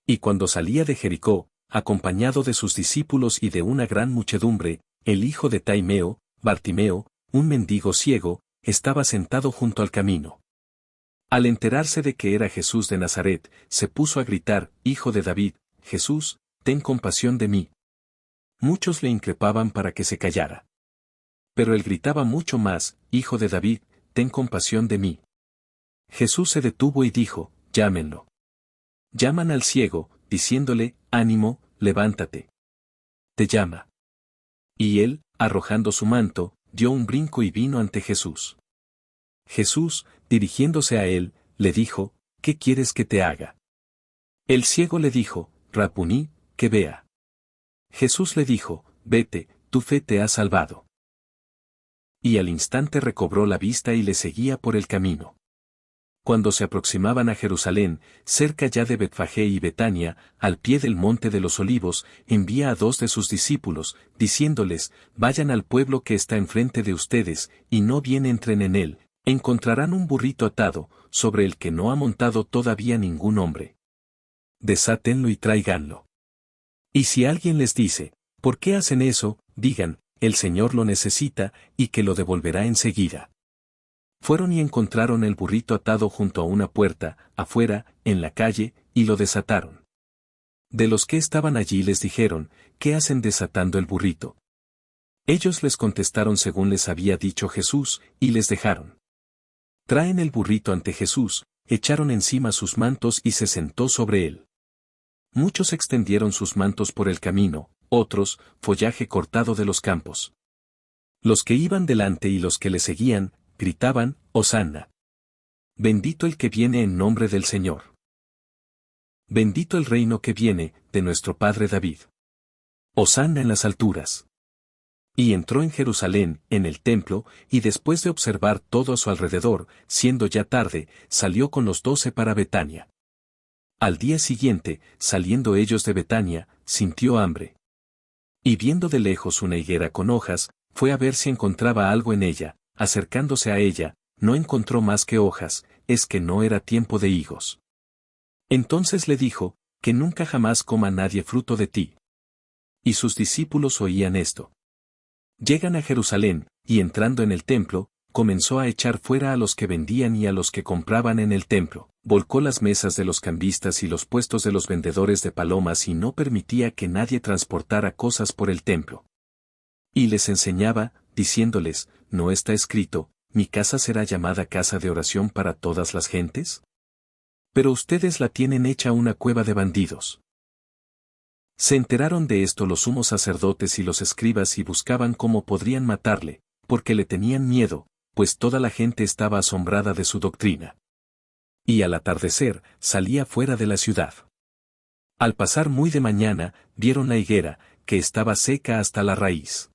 Y cuando salía de Jericó, acompañado de sus discípulos y de una gran muchedumbre, el hijo de Taimeo, Bartimeo, un mendigo ciego, estaba sentado junto al camino. Al enterarse de que era Jesús de Nazaret, se puso a gritar, Hijo de David, Jesús, ten compasión de mí. Muchos le increpaban para que se callara. Pero él gritaba mucho más, Hijo de David, ten compasión de mí. Jesús se detuvo y dijo, llámenlo. Llaman al ciego, diciéndole, ánimo, levántate. Te llama. Y él, arrojando su manto, dio un brinco y vino ante Jesús. Jesús, dirigiéndose a él, le dijo, ¿qué quieres que te haga? El ciego le dijo, Rapuní, que vea. Jesús le dijo, vete, tu fe te ha salvado. Y al instante recobró la vista y le seguía por el camino. Cuando se aproximaban a Jerusalén, cerca ya de Betfagé y Betania, al pie del monte de los olivos, envía a 2 de sus discípulos, diciéndoles, vayan al pueblo que está enfrente de ustedes, y no bien entren en él, encontrarán un burrito atado, sobre el que no ha montado todavía ningún hombre. Desátenlo y tráiganlo. Y si alguien les dice, ¿por qué hacen eso?, digan, el Señor lo necesita, y que lo devolverá enseguida. Fueron y encontraron el burrito atado junto a una puerta, afuera, en la calle, y lo desataron. De los que estaban allí les dijeron, ¿qué hacen desatando el burrito? Ellos les contestaron según les había dicho Jesús, y les dejaron. Traen el burrito ante Jesús, echaron encima sus mantos y se sentó sobre él. Muchos extendieron sus mantos por el camino, otros, follaje cortado de los campos. Los que iban delante y los que le seguían, gritaban, Hosanna. Bendito el que viene en nombre del Señor. Bendito el reino que viene, de nuestro Padre David. Hosanna en las alturas. Y entró en Jerusalén, en el templo, y después de observar todo a su alrededor, siendo ya tarde, salió con los 12 para Betania. Al día siguiente, saliendo ellos de Betania, sintió hambre. Y viendo de lejos una higuera con hojas, fue a ver si encontraba algo en ella. Acercándose a ella, no encontró más que hojas, es que no era tiempo de higos. Entonces le dijo, que nunca jamás coma nadie fruto de ti. Y sus discípulos oían esto. Llegan a Jerusalén, y entrando en el templo, comenzó a echar fuera a los que vendían y a los que compraban en el templo, volcó las mesas de los cambistas y los puestos de los vendedores de palomas y no permitía que nadie transportara cosas por el templo. Y les enseñaba, diciéndoles, ¿no está escrito, mi casa será llamada casa de oración para todas las gentes? Pero ustedes la tienen hecha una cueva de bandidos. Se enteraron de esto los sumos sacerdotes y los escribas y buscaban cómo podrían matarle, porque le tenían miedo, pues toda la gente estaba asombrada de su doctrina. Y al atardecer, salía fuera de la ciudad. Al pasar muy de mañana, vieron la higuera, que estaba seca hasta la raíz.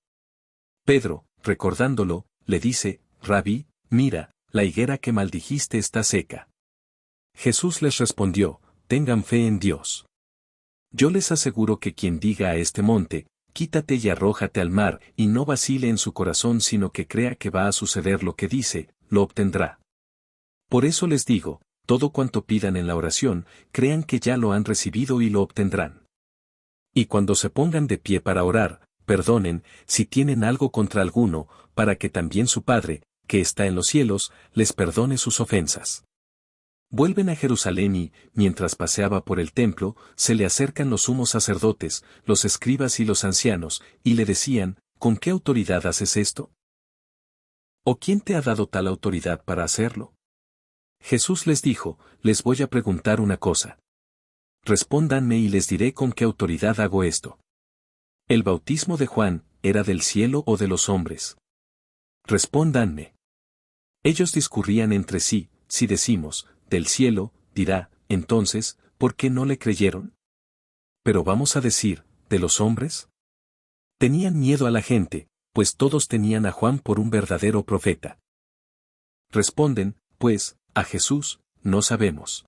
Pedro, recordándolo, le dice, Rabí, mira, la higuera que maldijiste está seca. Jesús les respondió, tengan fe en Dios. Yo les aseguro que quien diga a este monte, quítate y arrójate al mar, y no vacile en su corazón sino que crea que va a suceder lo que dice, lo obtendrá. Por eso les digo, todo cuanto pidan en la oración, crean que ya lo han recibido y lo obtendrán. Y cuando se pongan de pie para orar, perdonen, si tienen algo contra alguno, para que también su Padre, que está en los cielos, les perdone sus ofensas. Vuelven a Jerusalén y, mientras paseaba por el templo, se le acercan los sumos sacerdotes, los escribas y los ancianos, y le decían, ¿con qué autoridad haces esto? ¿O quién te ha dado tal autoridad para hacerlo? Jesús les dijo, les voy a preguntar una cosa. Respóndanme y les diré con qué autoridad hago esto. ¿El bautismo de Juan, era del cielo o de los hombres? Respóndanme. Ellos discurrían entre sí, si decimos, del cielo, dirá, entonces, ¿por qué no le creyeron? Pero vamos a decir, ¿de los hombres? Tenían miedo a la gente, pues todos tenían a Juan por un verdadero profeta. Responden, pues, a Jesús, no sabemos.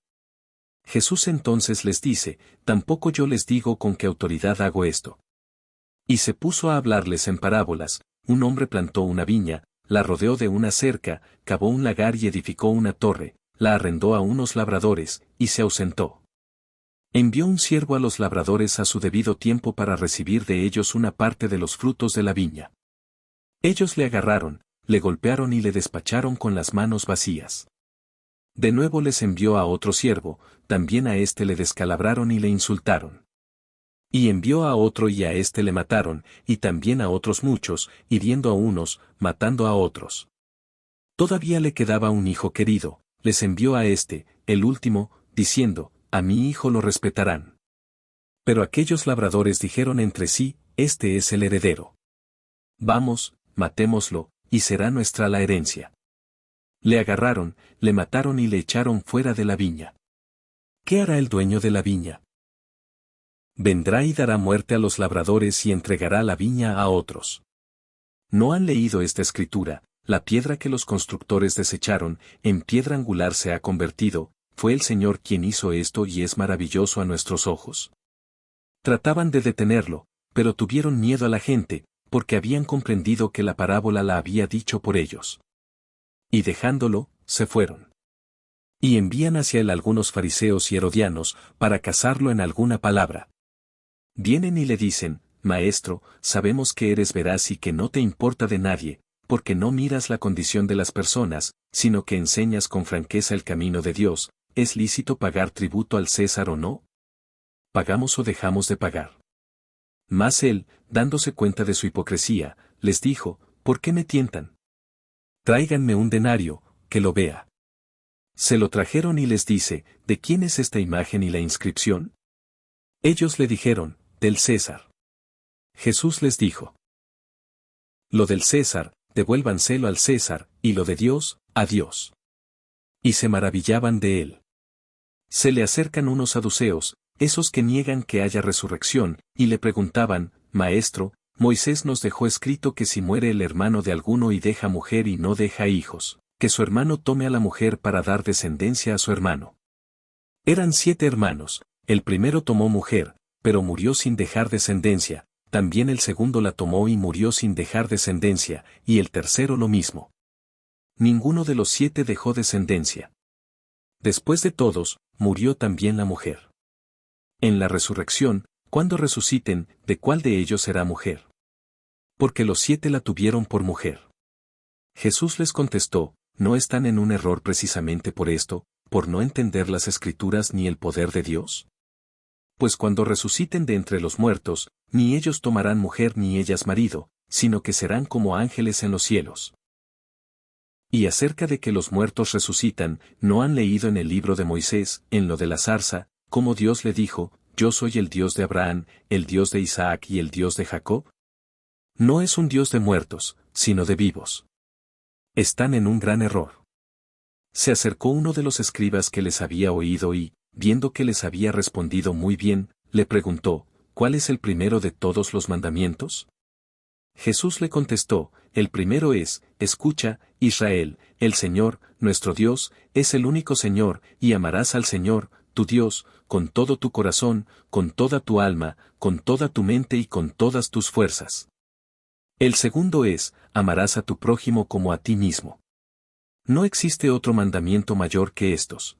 Jesús entonces les dice, tampoco yo les digo con qué autoridad hago esto. Y se puso a hablarles en parábolas, un hombre plantó una viña, la rodeó de una cerca, cavó un lagar y edificó una torre, la arrendó a unos labradores, y se ausentó. Envió un siervo a los labradores a su debido tiempo para recibir de ellos una parte de los frutos de la viña. Ellos le agarraron, le golpearon y le despacharon con las manos vacías. De nuevo les envió a otro siervo, también a éste le descalabraron y le insultaron. Y envió a otro y a éste le mataron, y también a otros muchos, hiriendo a unos, matando a otros. Todavía le quedaba un hijo querido, les envió a éste, el último, diciendo, a mi hijo lo respetarán. Pero aquellos labradores dijeron entre sí, este es el heredero. Vamos, matémoslo, y será nuestra la herencia. Le agarraron, le mataron y le echaron fuera de la viña. ¿Qué hará el dueño de la viña? Vendrá y dará muerte a los labradores y entregará la viña a otros. ¿No han leído esta escritura? La piedra que los constructores desecharon, en piedra angular se ha convertido, fue el Señor quien hizo esto y es maravilloso a nuestros ojos. Trataban de detenerlo, pero tuvieron miedo a la gente, porque habían comprendido que la parábola la había dicho por ellos. Y dejándolo, se fueron. Y envían hacia él algunos fariseos y herodianos, para cazarlo en alguna palabra. Vienen y le dicen, Maestro, sabemos que eres veraz y que no te importa de nadie, porque no miras la condición de las personas, sino que enseñas con franqueza el camino de Dios. ¿Es lícito pagar tributo al César o no? ¿Pagamos o dejamos de pagar? Mas él, dándose cuenta de su hipocresía, les dijo, ¿por qué me tientan? Tráiganme un denario, que lo vea. Se lo trajeron y les dice, ¿de quién es esta imagen y la inscripción? Ellos le dijeron, del César. Jesús les dijo, lo del César, devuélvanselo al César, y lo de Dios, a Dios. Y se maravillaban de él. Se le acercan unos saduceos, esos que niegan que haya resurrección, y le preguntaban, Maestro, Moisés nos dejó escrito que si muere el hermano de alguno y deja mujer y no deja hijos, que su hermano tome a la mujer para dar descendencia a su hermano. Eran 7 hermanos, el primero tomó mujer, pero murió sin dejar descendencia, también el segundo la tomó y murió sin dejar descendencia, y el tercero lo mismo. Ninguno de los 7 dejó descendencia. Después de todos, murió también la mujer. En la resurrección, cuando resuciten, ¿de cuál de ellos será mujer? Porque los 7 la tuvieron por mujer. Jesús les contestó, ¿no están en un error precisamente por esto, por no entender las Escrituras ni el poder de Dios? Pues cuando resuciten de entre los muertos, ni ellos tomarán mujer ni ellas marido, sino que serán como ángeles en los cielos. Y acerca de que los muertos resucitan, ¿no han leído en el libro de Moisés, en lo de la zarza, cómo Dios le dijo, yo soy el Dios de Abraham, el Dios de Isaac y el Dios de Jacob? No es un Dios de muertos, sino de vivos. Están en un gran error. Se acercó uno de los escribas que les había oído y, viendo que les había respondido muy bien, le preguntó, ¿cuál es el primero de todos los mandamientos? Jesús le contestó, el primero es, escucha, Israel, el Señor, nuestro Dios, es el único Señor, y amarás al Señor, tu Dios, con todo tu corazón, con toda tu alma, con toda tu mente y con todas tus fuerzas. El segundo es, amarás a tu prójimo como a ti mismo. No existe otro mandamiento mayor que estos.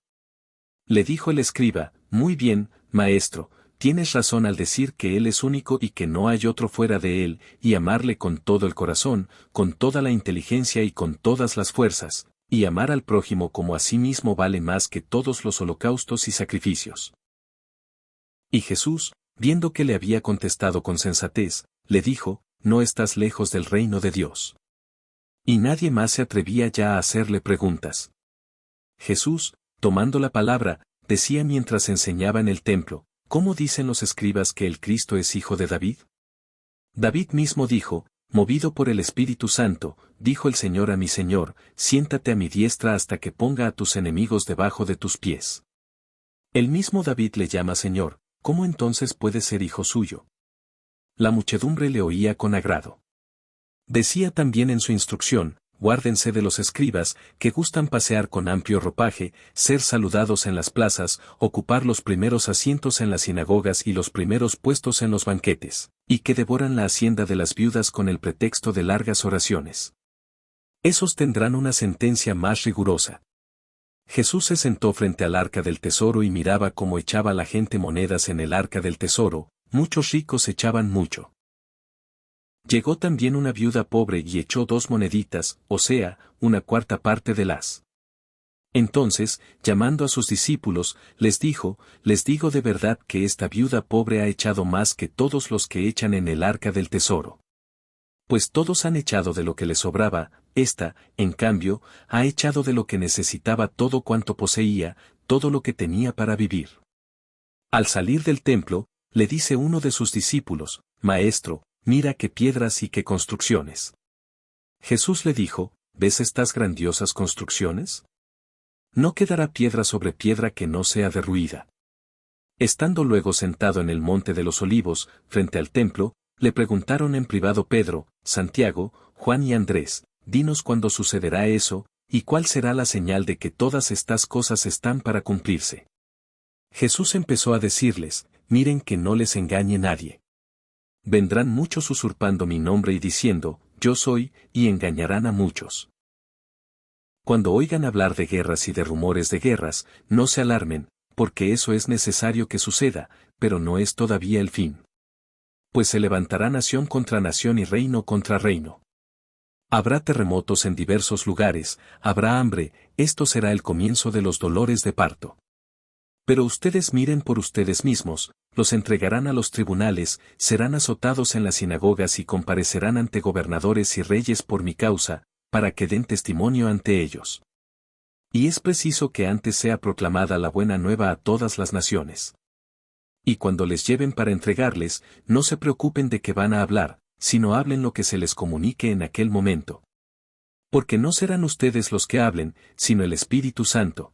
Le dijo el escriba, muy bien, maestro, tienes razón al decir que Él es único y que no hay otro fuera de Él, y amarle con todo el corazón, con toda la inteligencia y con todas las fuerzas, y amar al prójimo como a sí mismo vale más que todos los holocaustos y sacrificios. Y Jesús, viendo que le había contestado con sensatez, le dijo, no estás lejos del reino de Dios. Y nadie más se atrevía ya a hacerle preguntas. Jesús, tomando la palabra, decía mientras enseñaba en el templo, ¿cómo dicen los escribas que el Cristo es hijo de David? David mismo dijo, movido por el Espíritu Santo, dijo el Señor a mi Señor, siéntate a mi diestra hasta que ponga a tus enemigos debajo de tus pies. El mismo David le llama Señor, ¿cómo entonces puede ser hijo suyo? La muchedumbre le oía con agrado. Decía también en su instrucción, guárdense de los escribas, que gustan pasear con amplio ropaje, ser saludados en las plazas, ocupar los primeros asientos en las sinagogas y los primeros puestos en los banquetes, y que devoran la hacienda de las viudas con el pretexto de largas oraciones. Esos tendrán una sentencia más rigurosa. Jesús se sentó frente al arca del tesoro y miraba cómo echaba la gente monedas en el arca del tesoro, muchos ricos echaban mucho. Llegó también una viuda pobre y echó 2 moneditas, o sea, 1/4 parte de las. Entonces, llamando a sus discípulos, les dijo, les digo de verdad que esta viuda pobre ha echado más que todos los que echan en el arca del tesoro. Pues todos han echado de lo que les sobraba, esta, en cambio, ha echado de lo que necesitaba todo cuanto poseía, todo lo que tenía para vivir. Al salir del templo, le dice uno de sus discípulos, Maestro, mira qué piedras y qué construcciones. Jesús le dijo, ¿ves estas grandiosas construcciones? No quedará piedra sobre piedra que no sea derruida. Estando luego sentado en el monte de los Olivos, frente al templo, le preguntaron en privado Pedro, Santiago, Juan y Andrés, dinos cuándo sucederá eso, y cuál será la señal de que todas estas cosas están para cumplirse. Jesús empezó a decirles, miren que no les engañe nadie. Vendrán muchos usurpando mi nombre y diciendo, yo soy, y engañarán a muchos. Cuando oigan hablar de guerras y de rumores de guerras, no se alarmen, porque eso es necesario que suceda, pero no es todavía el fin. Pues se levantará nación contra nación y reino contra reino. Habrá terremotos en diversos lugares, habrá hambre, esto será el comienzo de los dolores de parto. Pero ustedes miren por ustedes mismos, los entregarán a los tribunales, serán azotados en las sinagogas y comparecerán ante gobernadores y reyes por mi causa, para que den testimonio ante ellos. Y es preciso que antes sea proclamada la buena nueva a todas las naciones. Y cuando les lleven para entregarles, no se preocupen de qué van a hablar, sino hablen lo que se les comunique en aquel momento. Porque no serán ustedes los que hablen, sino el Espíritu Santo.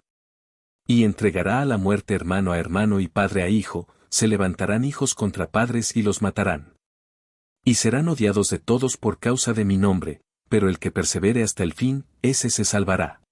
Y entregará a la muerte hermano a hermano y padre a hijo, se levantarán hijos contra padres y los matarán. Y serán odiados de todos por causa de mi nombre, pero el que persevere hasta el fin, ese se salvará.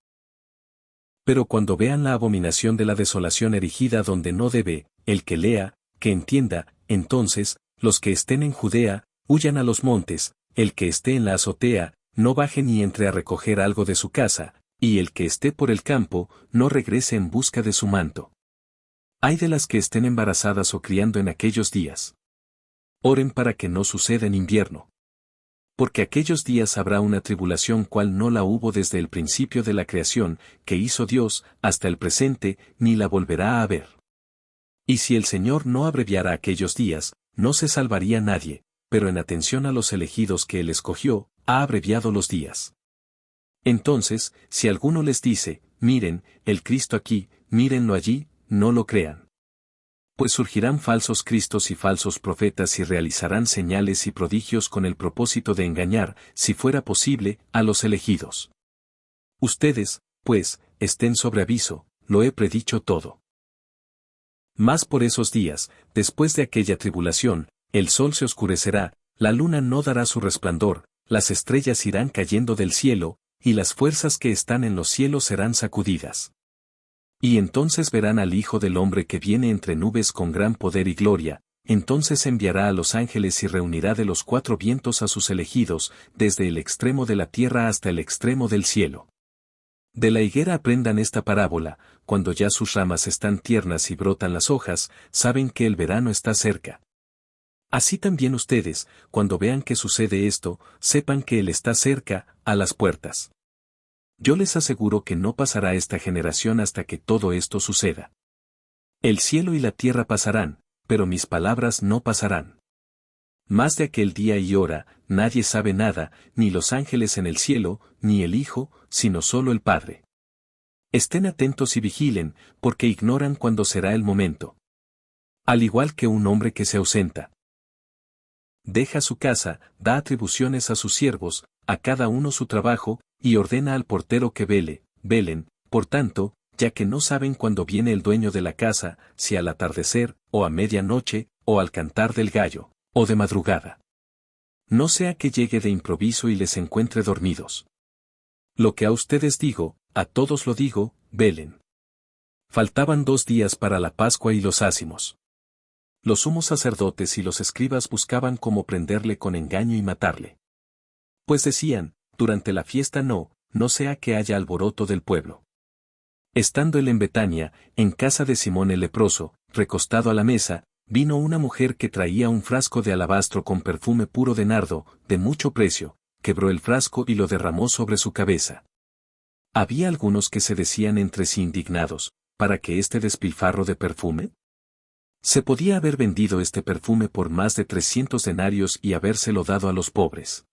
Pero cuando vean la abominación de la desolación erigida donde no debe, el que lea, que entienda, entonces, los que estén en Judea, huyan a los montes, el que esté en la azotea, no baje ni entre a recoger algo de su casa, y el que esté por el campo, no regrese en busca de su manto. Ay de las que estén embarazadas o criando en aquellos días. Oren para que no suceda en invierno. Porque aquellos días habrá una tribulación cual no la hubo desde el principio de la creación, que hizo Dios, hasta el presente, ni la volverá a haber. Y si el Señor no abreviara aquellos días, no se salvaría nadie, pero en atención a los elegidos que Él escogió, ha abreviado los días. Entonces, si alguno les dice, miren, el Cristo aquí, mírenlo allí, no lo crean. Pues surgirán falsos cristos y falsos profetas y realizarán señales y prodigios con el propósito de engañar, si fuera posible, a los elegidos. Ustedes, pues, estén sobre aviso, lo he predicho todo. Mas por esos días, después de aquella tribulación, el sol se oscurecerá, la luna no dará su resplandor, las estrellas irán cayendo del cielo, y las fuerzas que están en los cielos serán sacudidas. Y entonces verán al Hijo del Hombre que viene entre nubes con gran poder y gloria, entonces enviará a los ángeles y reunirá de los cuatro vientos a sus elegidos, desde el extremo de la tierra hasta el extremo del cielo. De la higuera aprendan esta parábola, cuando ya sus ramas están tiernas y brotan las hojas, saben que el verano está cerca. Así también ustedes, cuando vean que sucede esto, sepan que Él está cerca, a las puertas. Yo les aseguro que no pasará esta generación hasta que todo esto suceda. El cielo y la tierra pasarán, pero mis palabras no pasarán. Más de aquel día y hora, nadie sabe nada, ni los ángeles en el cielo, ni el Hijo, sino solo el Padre. Estén atentos y vigilen, porque ignoran cuándo será el momento. Al igual que un hombre que se ausenta. Deja su casa, da atribuciones a sus siervos, a cada uno su trabajo, y ordena al portero que velen, por tanto, ya que no saben cuándo viene el dueño de la casa, si al atardecer, o a medianoche, o al cantar del gallo, o de madrugada. No sea que llegue de improviso y les encuentre dormidos. Lo que a ustedes digo, a todos lo digo, velen. Faltaban 2 días para la Pascua y los ázimos. Los sumos sacerdotes y los escribas buscaban cómo prenderle con engaño y matarle. Pues decían, durante la fiesta no sea que haya alboroto del pueblo. Estando él en Betania, en casa de Simón el leproso, recostado a la mesa, vino una mujer que traía un frasco de alabastro con perfume puro de nardo, de mucho precio, quebró el frasco y lo derramó sobre su cabeza. Había algunos que se decían entre sí indignados, ¿para qué este despilfarro de perfume? Se podía haber vendido este perfume por más de 300 denarios y habérselo dado a los pobres.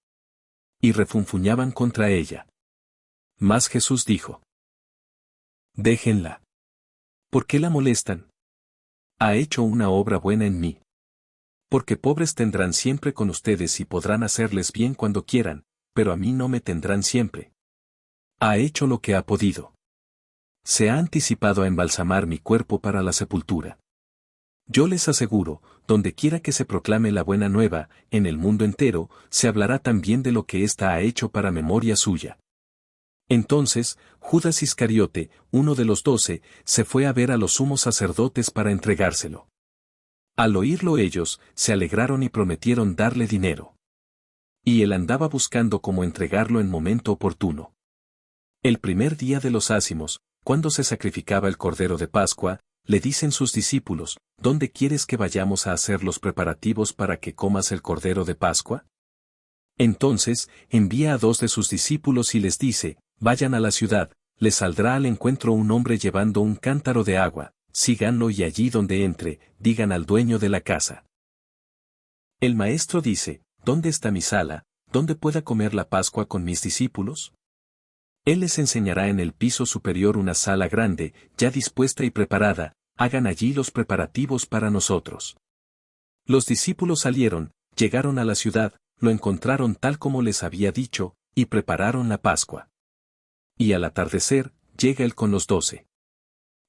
Y refunfuñaban contra ella. Mas Jesús dijo: déjenla. ¿Por qué la molestan? Ha hecho una obra buena en mí. Porque pobres tendrán siempre con ustedes y podrán hacerles bien cuando quieran, pero a mí no me tendrán siempre. Ha hecho lo que ha podido. Se ha anticipado a embalsamar mi cuerpo para la sepultura. Yo les aseguro, donde quiera que se proclame la buena nueva, en el mundo entero, se hablará también de lo que ésta ha hecho para memoria suya. Entonces, Judas Iscariote, uno de los 12, se fue a ver a los sumos sacerdotes para entregárselo. Al oírlo ellos, se alegraron y prometieron darle dinero. Y él andaba buscando cómo entregarlo en momento oportuno. El primer día de los ácimos, cuando se sacrificaba el cordero de Pascua, le dicen sus discípulos, ¿dónde quieres que vayamos a hacer los preparativos para que comas el cordero de Pascua? Entonces, envía a 2 de sus discípulos y les dice, vayan a la ciudad, les saldrá al encuentro un hombre llevando un cántaro de agua, síganlo y allí donde entre, digan al dueño de la casa. El maestro dice, ¿dónde está mi sala, donde pueda comer la Pascua con mis discípulos? Él les enseñará en el piso superior una sala grande, ya dispuesta y preparada, hagan allí los preparativos para nosotros. Los discípulos salieron, llegaron a la ciudad, lo encontraron tal como les había dicho, y prepararon la Pascua. Y al atardecer, llega él con los 12.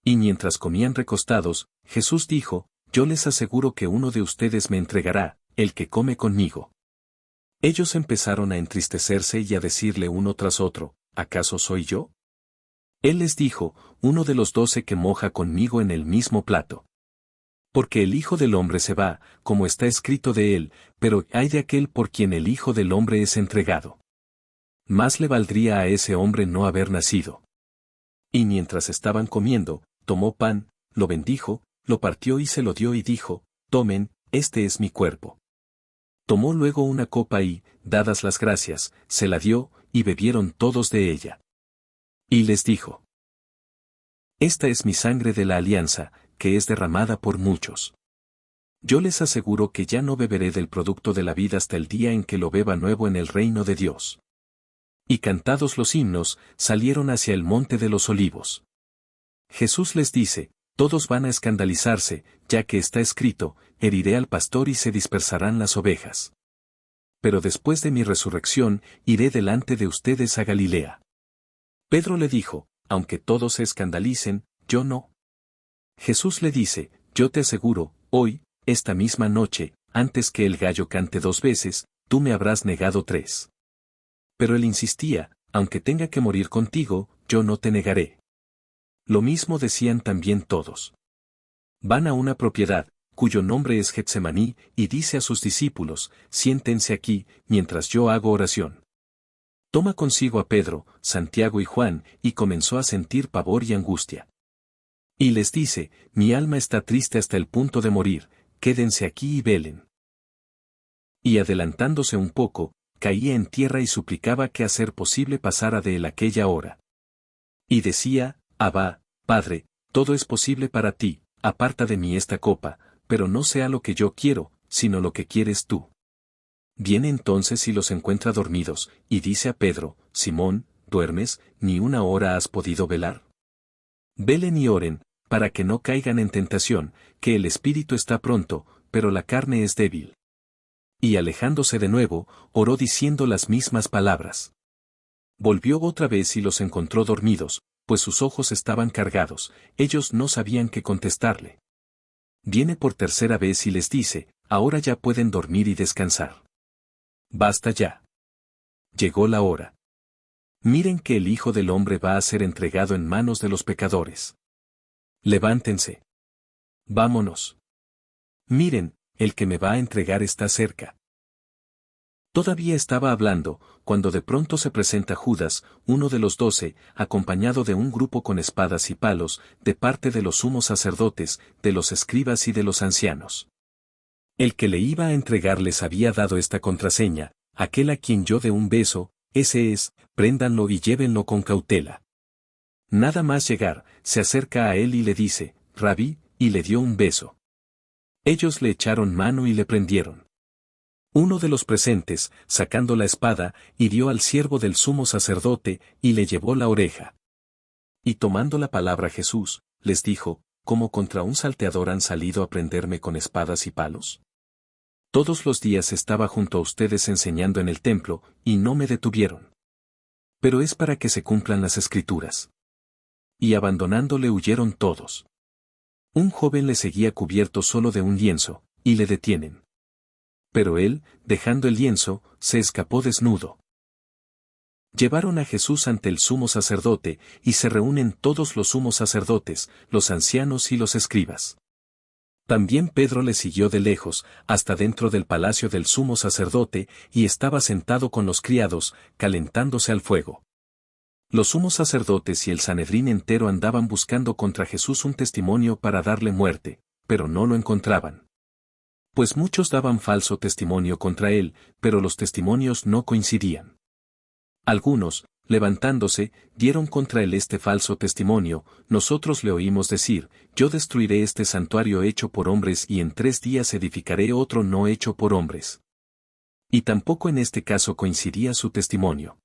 Y mientras comían recostados, Jesús dijo, yo les aseguro que uno de ustedes me entregará, el que come conmigo. Ellos empezaron a entristecerse y a decirle uno tras otro, ¿acaso soy yo? Él les dijo, uno de los 12 que moja conmigo en el mismo plato. Porque el Hijo del Hombre se va, como está escrito de él, pero ay de aquel por quien el Hijo del Hombre es entregado. Más le valdría a ese hombre no haber nacido. Y mientras estaban comiendo, tomó pan, lo bendijo, lo partió y se lo dio y dijo, tomen, este es mi cuerpo. Tomó luego una copa y, dadas las gracias, se la dio, y bebieron todos de ella. Y les dijo, esta es mi sangre de la alianza, que es derramada por muchos. Yo les aseguro que ya no beberé del producto de la vida hasta el día en que lo beba nuevo en el reino de Dios. Y cantados los himnos, salieron hacia el monte de los olivos. Jesús les dice, todos van a escandalizarse, ya que está escrito, heriré al pastor y se dispersarán las ovejas. Pero después de mi resurrección, iré delante de ustedes a Galilea. Pedro le dijo, aunque todos se escandalicen, yo no. Jesús le dice, yo te aseguro, hoy, esta misma noche, antes que el gallo cante 2 veces, tú me habrás negado 3. Pero él insistía, aunque tenga que morir contigo, yo no te negaré. Lo mismo decían también todos. Van a una propiedad, cuyo nombre es Getsemaní, y dice a sus discípulos, siéntense aquí, mientras yo hago oración. Toma consigo a Pedro, Santiago y Juan, y comenzó a sentir pavor y angustia. Y les dice, mi alma está triste hasta el punto de morir, quédense aquí y velen. Y adelantándose un poco, caía en tierra y suplicaba que a ser posible pasara de él aquella hora. Y decía, Abba, Padre, todo es posible para ti, aparta de mí esta copa, pero no sea lo que yo quiero, sino lo que quieres tú. Viene entonces y los encuentra dormidos, y dice a Pedro, Simón, ¿duermes, ni una hora has podido velar? Velen y oren, para que no caigan en tentación, que el espíritu está pronto, pero la carne es débil. Y alejándose de nuevo, oró diciendo las mismas palabras. Volvió otra vez y los encontró dormidos, pues sus ojos estaban cargados, ellos no sabían qué contestarle. Viene por tercera vez y les dice, ahora ya pueden dormir y descansar. Basta ya. Llegó la hora. Miren que el Hijo del Hombre va a ser entregado en manos de los pecadores. Levántense. Vámonos. Miren, el que me va a entregar está cerca. Todavía estaba hablando, cuando de pronto se presenta Judas, uno de los 12, acompañado de un grupo con espadas y palos, de parte de los sumos sacerdotes, de los escribas y de los ancianos. El que le iba a entregar les había dado esta contraseña, aquel a quien yo dé un beso, ese es, préndanlo y llévenlo con cautela. Nada más llegar, se acerca a él y le dice, Rabí, y le dio un beso. Ellos le echaron mano y le prendieron. Uno de los presentes, sacando la espada, hirió al siervo del sumo sacerdote, y le llevó la oreja. Y tomando la palabra Jesús, les dijo, como contra un salteador han salido a prenderme con espadas y palos? Todos los días estaba junto a ustedes enseñando en el templo, y no me detuvieron. Pero es para que se cumplan las Escrituras. Y abandonándole huyeron todos. Un joven le seguía cubierto solo de un lienzo, y le detienen. Pero él, dejando el lienzo, se escapó desnudo. Llevaron a Jesús ante el sumo sacerdote, y se reúnen todos los sumos sacerdotes, los ancianos y los escribas. También Pedro le siguió de lejos, hasta dentro del palacio del sumo sacerdote, y estaba sentado con los criados, calentándose al fuego. Los sumos sacerdotes y el Sanedrín entero andaban buscando contra Jesús un testimonio para darle muerte, pero no lo encontraban. Pues muchos daban falso testimonio contra él, pero los testimonios no coincidían. Algunos, levantándose, dieron contra él este falso testimonio: nosotros le oímos decir, yo destruiré este santuario hecho por hombres y en 3 días edificaré otro no hecho por hombres. Y tampoco en este caso coincidía su testimonio.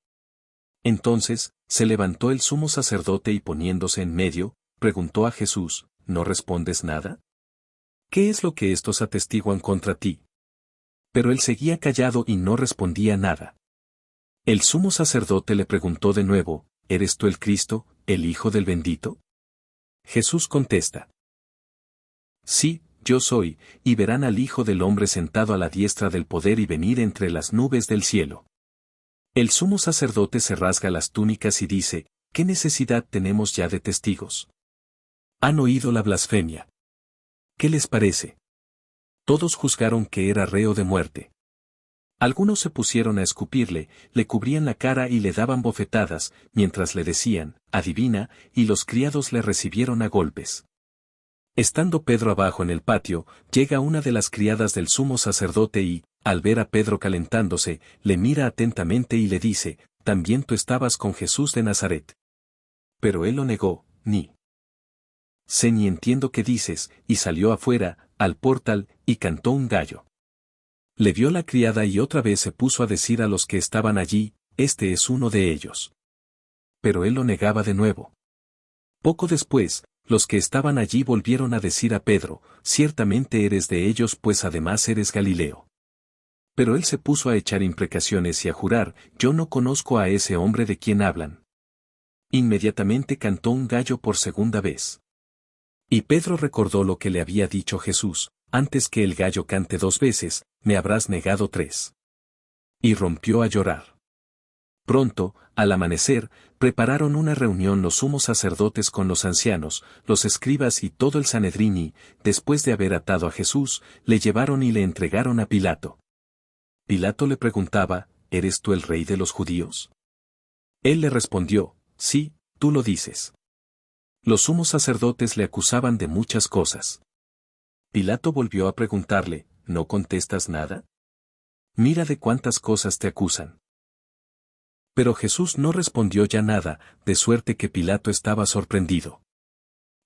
Entonces, se levantó el sumo sacerdote y poniéndose en medio, preguntó a Jesús, ¿no respondes nada? ¿Qué es lo que estos atestiguan contra ti? Pero él seguía callado y no respondía nada. El sumo sacerdote le preguntó de nuevo, ¿eres tú el Cristo, el Hijo del Bendito? Jesús contesta: sí, yo soy, y verán al Hijo del Hombre sentado a la diestra del poder y venir entre las nubes del cielo. El sumo sacerdote se rasga las túnicas y dice, ¿qué necesidad tenemos ya de testigos? Han oído la blasfemia. ¿Qué les parece? Todos juzgaron que era reo de muerte. Algunos se pusieron a escupirle, le cubrían la cara y le daban bofetadas, mientras le decían, adivina, y los criados le recibieron a golpes. Estando Pedro abajo en el patio, llega una de las criadas del sumo sacerdote y, al ver a Pedro calentándose, le mira atentamente y le dice, también tú estabas con Jesús de Nazaret. Pero él lo negó, ni sé ni entiendo qué dices, y salió afuera, al portal, y cantó un gallo. Le vio la criada y otra vez se puso a decir a los que estaban allí, este es uno de ellos. Pero él lo negaba de nuevo. Poco después, los que estaban allí volvieron a decir a Pedro, ciertamente eres de ellos pues además eres Galileo. Pero él se puso a echar imprecaciones y a jurar, yo no conozco a ese hombre de quien hablan. Inmediatamente cantó un gallo por segunda vez. Y Pedro recordó lo que le había dicho Jesús, antes que el gallo cante 2 veces, me habrás negado 3. Y rompió a llorar. Pronto, al amanecer, prepararon una reunión los sumos sacerdotes con los ancianos, los escribas y todo el Sanedrín y, después de haber atado a Jesús, le llevaron y le entregaron a Pilato. Pilato le preguntaba, ¿eres tú el rey de los judíos? Él le respondió, sí, tú lo dices. Los sumos sacerdotes le acusaban de muchas cosas. Pilato volvió a preguntarle, ¿no contestas nada? Mira de cuántas cosas te acusan. Pero Jesús no respondió ya nada, de suerte que Pilato estaba sorprendido.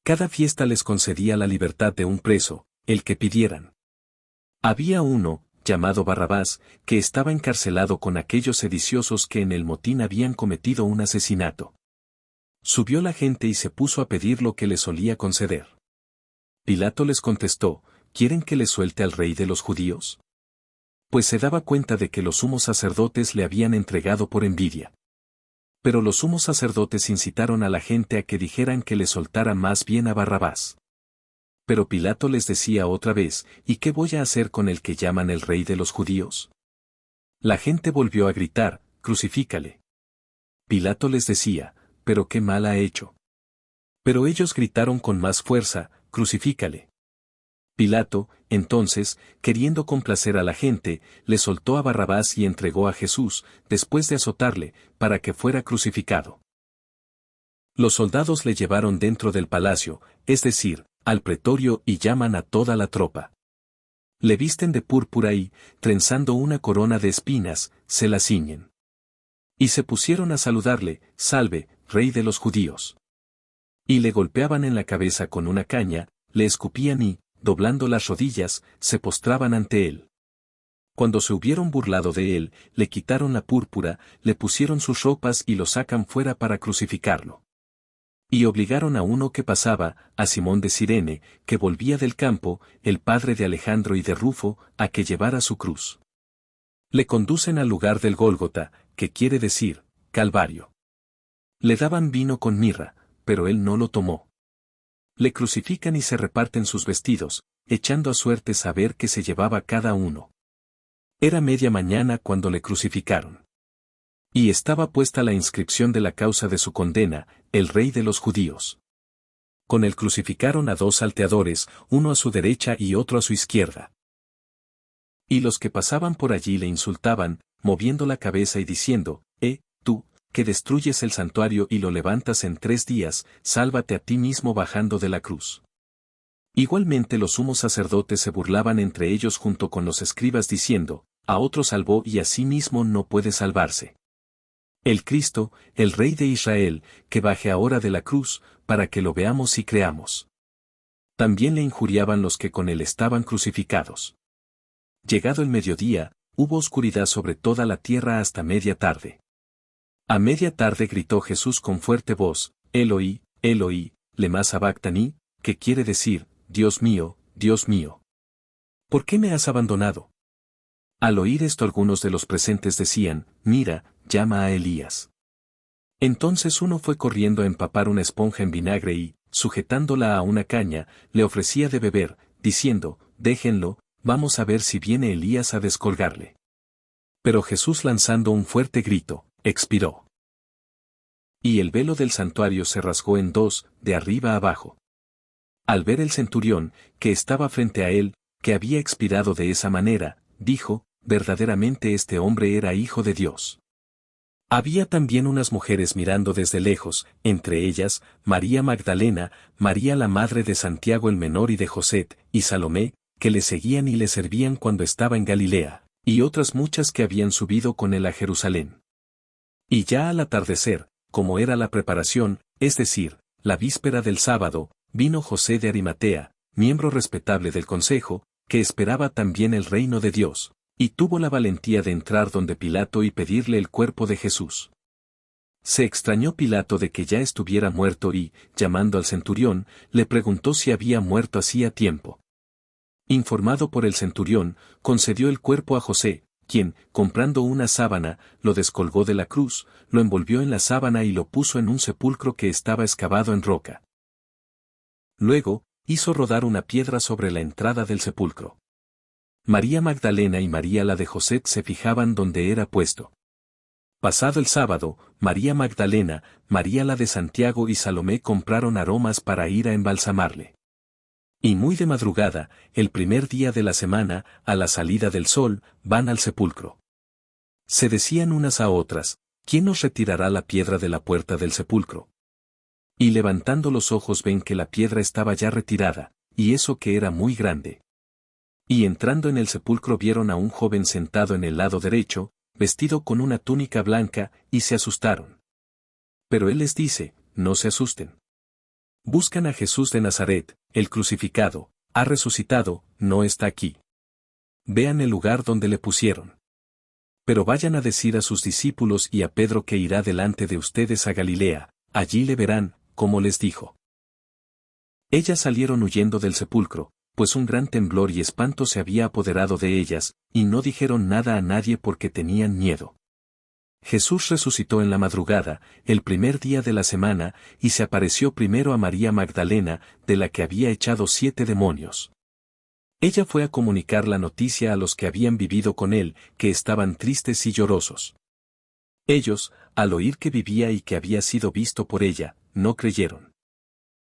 Cada fiesta les concedía la libertad de un preso, el que pidieran. Había uno, llamado Barrabás, que estaba encarcelado con aquellos sediciosos que en el motín habían cometido un asesinato. Subió la gente y se puso a pedir lo que le solía conceder. Pilato les contestó, ¿quieren que les suelte al rey de los judíos? Pues se daba cuenta de que los sumos sacerdotes le habían entregado por envidia. Pero los sumos sacerdotes incitaron a la gente a que dijeran que le soltara más bien a Barrabás. Pero Pilato les decía otra vez, ¿y qué voy a hacer con el que llaman el rey de los judíos? La gente volvió a gritar, crucifícale. Pilato les decía, ¿pero qué mal ha hecho? Pero ellos gritaron con más fuerza, crucifícale. Pilato, entonces, queriendo complacer a la gente, le soltó a Barrabás y entregó a Jesús, después de azotarle, para que fuera crucificado. Los soldados le llevaron dentro del palacio, es decir, al pretorio y llaman a toda la tropa. Le visten de púrpura y, trenzando una corona de espinas, se la ciñen. Y se pusieron a saludarle, salve, rey de los judíos. Y le golpeaban en la cabeza con una caña, le escupían y, doblando las rodillas, se postraban ante él. Cuando se hubieron burlado de él, le quitaron la púrpura, le pusieron sus ropas y lo sacan fuera para crucificarlo. Y obligaron a uno que pasaba, a Simón de Cirene, que volvía del campo, el padre de Alejandro y de Rufo, a que llevara su cruz. Le conducen al lugar del Gólgota, que quiere decir, Calvario. Le daban vino con mirra, pero él no lo tomó. Le crucifican y se reparten sus vestidos, echando a suerte saber qué se llevaba cada uno. Era media mañana cuando le crucificaron. Y estaba puesta la inscripción de la causa de su condena, el rey de los judíos. Con él crucificaron a 2 salteadores, uno a su derecha y otro a su izquierda. Y los que pasaban por allí le insultaban, moviendo la cabeza y diciendo, tú, que destruyes el santuario y lo levantas en 3 días, sálvate a ti mismo bajando de la cruz. Igualmente los sumos sacerdotes se burlaban entre ellos junto con los escribas diciendo, a otro salvó y a sí mismo no puede salvarse. El Cristo, el Rey de Israel, que baje ahora de la cruz, para que lo veamos y creamos. También le injuriaban los que con él estaban crucificados. Llegado el mediodía, hubo oscuridad sobre toda la tierra hasta media tarde. A media tarde gritó Jesús con fuerte voz, Eloi, Eloi, lema sabactani, que quiere decir, Dios mío, ¿por qué me has abandonado? Al oír esto algunos de los presentes decían, mira, llama a Elías. Entonces uno fue corriendo a empapar una esponja en vinagre y, sujetándola a una caña, le ofrecía de beber, diciendo, déjenlo, vamos a ver si viene Elías a descolgarle. Pero Jesús lanzando un fuerte grito, expiró. Y el velo del santuario se rasgó en 2, de arriba abajo. Al ver el centurión, que estaba frente a él, que había expirado de esa manera, dijo, verdaderamente este hombre era hijo de Dios. Había también unas mujeres mirando desde lejos, entre ellas, María Magdalena, María la madre de Santiago el menor y de José, y Salomé, que le seguían y le servían cuando estaba en Galilea, y otras muchas que habían subido con él a Jerusalén. Y ya al atardecer, como era la preparación, es decir, la víspera del sábado, vino José de Arimatea, miembro respetable del consejo, que esperaba también el reino de Dios, y tuvo la valentía de entrar donde Pilato y pedirle el cuerpo de Jesús. Se extrañó Pilato de que ya estuviera muerto y, llamando al centurión, le preguntó si había muerto hacía tiempo. Informado por el centurión, concedió el cuerpo a José, quien, comprando una sábana, lo descolgó de la cruz, lo envolvió en la sábana y lo puso en un sepulcro que estaba excavado en roca. Luego, hizo rodar una piedra sobre la entrada del sepulcro. María Magdalena y María la de José se fijaban donde era puesto. Pasado el sábado, María Magdalena, María la de Santiago y Salomé compraron aromas para ir a embalsamarle. Y muy de madrugada, el primer día de la semana, a la salida del sol, van al sepulcro. Se decían unas a otras, ¿quién nos retirará la piedra de la puerta del sepulcro? Y levantando los ojos ven que la piedra estaba ya retirada, y eso que era muy grande. Y entrando en el sepulcro vieron a un joven sentado en el lado derecho, vestido con una túnica blanca, y se asustaron. Pero él les dice, no se asusten. Buscan a Jesús de Nazaret, el crucificado, ha resucitado, no está aquí. Vean el lugar donde le pusieron. Pero vayan a decir a sus discípulos y a Pedro que irá delante de ustedes a Galilea, allí le verán, como les dijo. Ellas salieron huyendo del sepulcro, pues un gran temblor y espanto se había apoderado de ellas, y no dijeron nada a nadie porque tenían miedo. Jesús resucitó en la madrugada, el primer día de la semana, y se apareció primero a María Magdalena, de la que había echado 7 demonios. Ella fue a comunicar la noticia a los que habían vivido con él, que estaban tristes y llorosos. Ellos, al oír que vivía y que había sido visto por ella, no creyeron.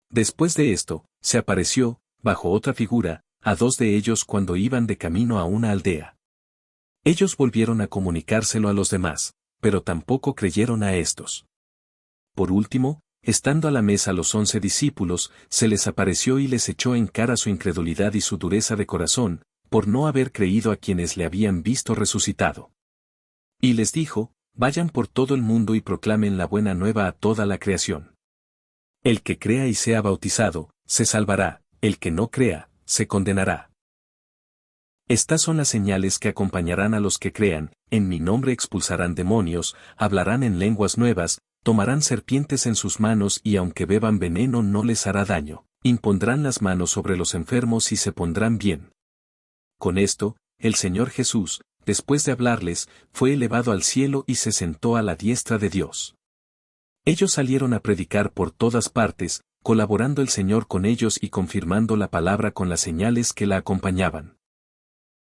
Después de esto, se apareció, bajo otra figura, a 2 de ellos cuando iban de camino a una aldea. Ellos volvieron a comunicárselo a los demás, pero tampoco creyeron a estos. Por último, estando a la mesa los 11 discípulos, se les apareció y les echó en cara su incredulidad y su dureza de corazón, por no haber creído a quienes le habían visto resucitado. Y les dijo, vayan por todo el mundo y proclamen la buena nueva a toda la creación. El que crea y sea bautizado, se salvará, el que no crea, se condenará. Estas son las señales que acompañarán a los que crean, en mi nombre expulsarán demonios, hablarán en lenguas nuevas, Tomarán serpientes en sus manos y aunque beban veneno no les hará daño. Impondrán las manos sobre los enfermos y se pondrán bien. Con esto, el Señor Jesús, después de hablarles, fue elevado al cielo y se sentó a la diestra de Dios. Ellos salieron a predicar por todas partes, colaborando el Señor con ellos y confirmando la palabra con las señales que la acompañaban.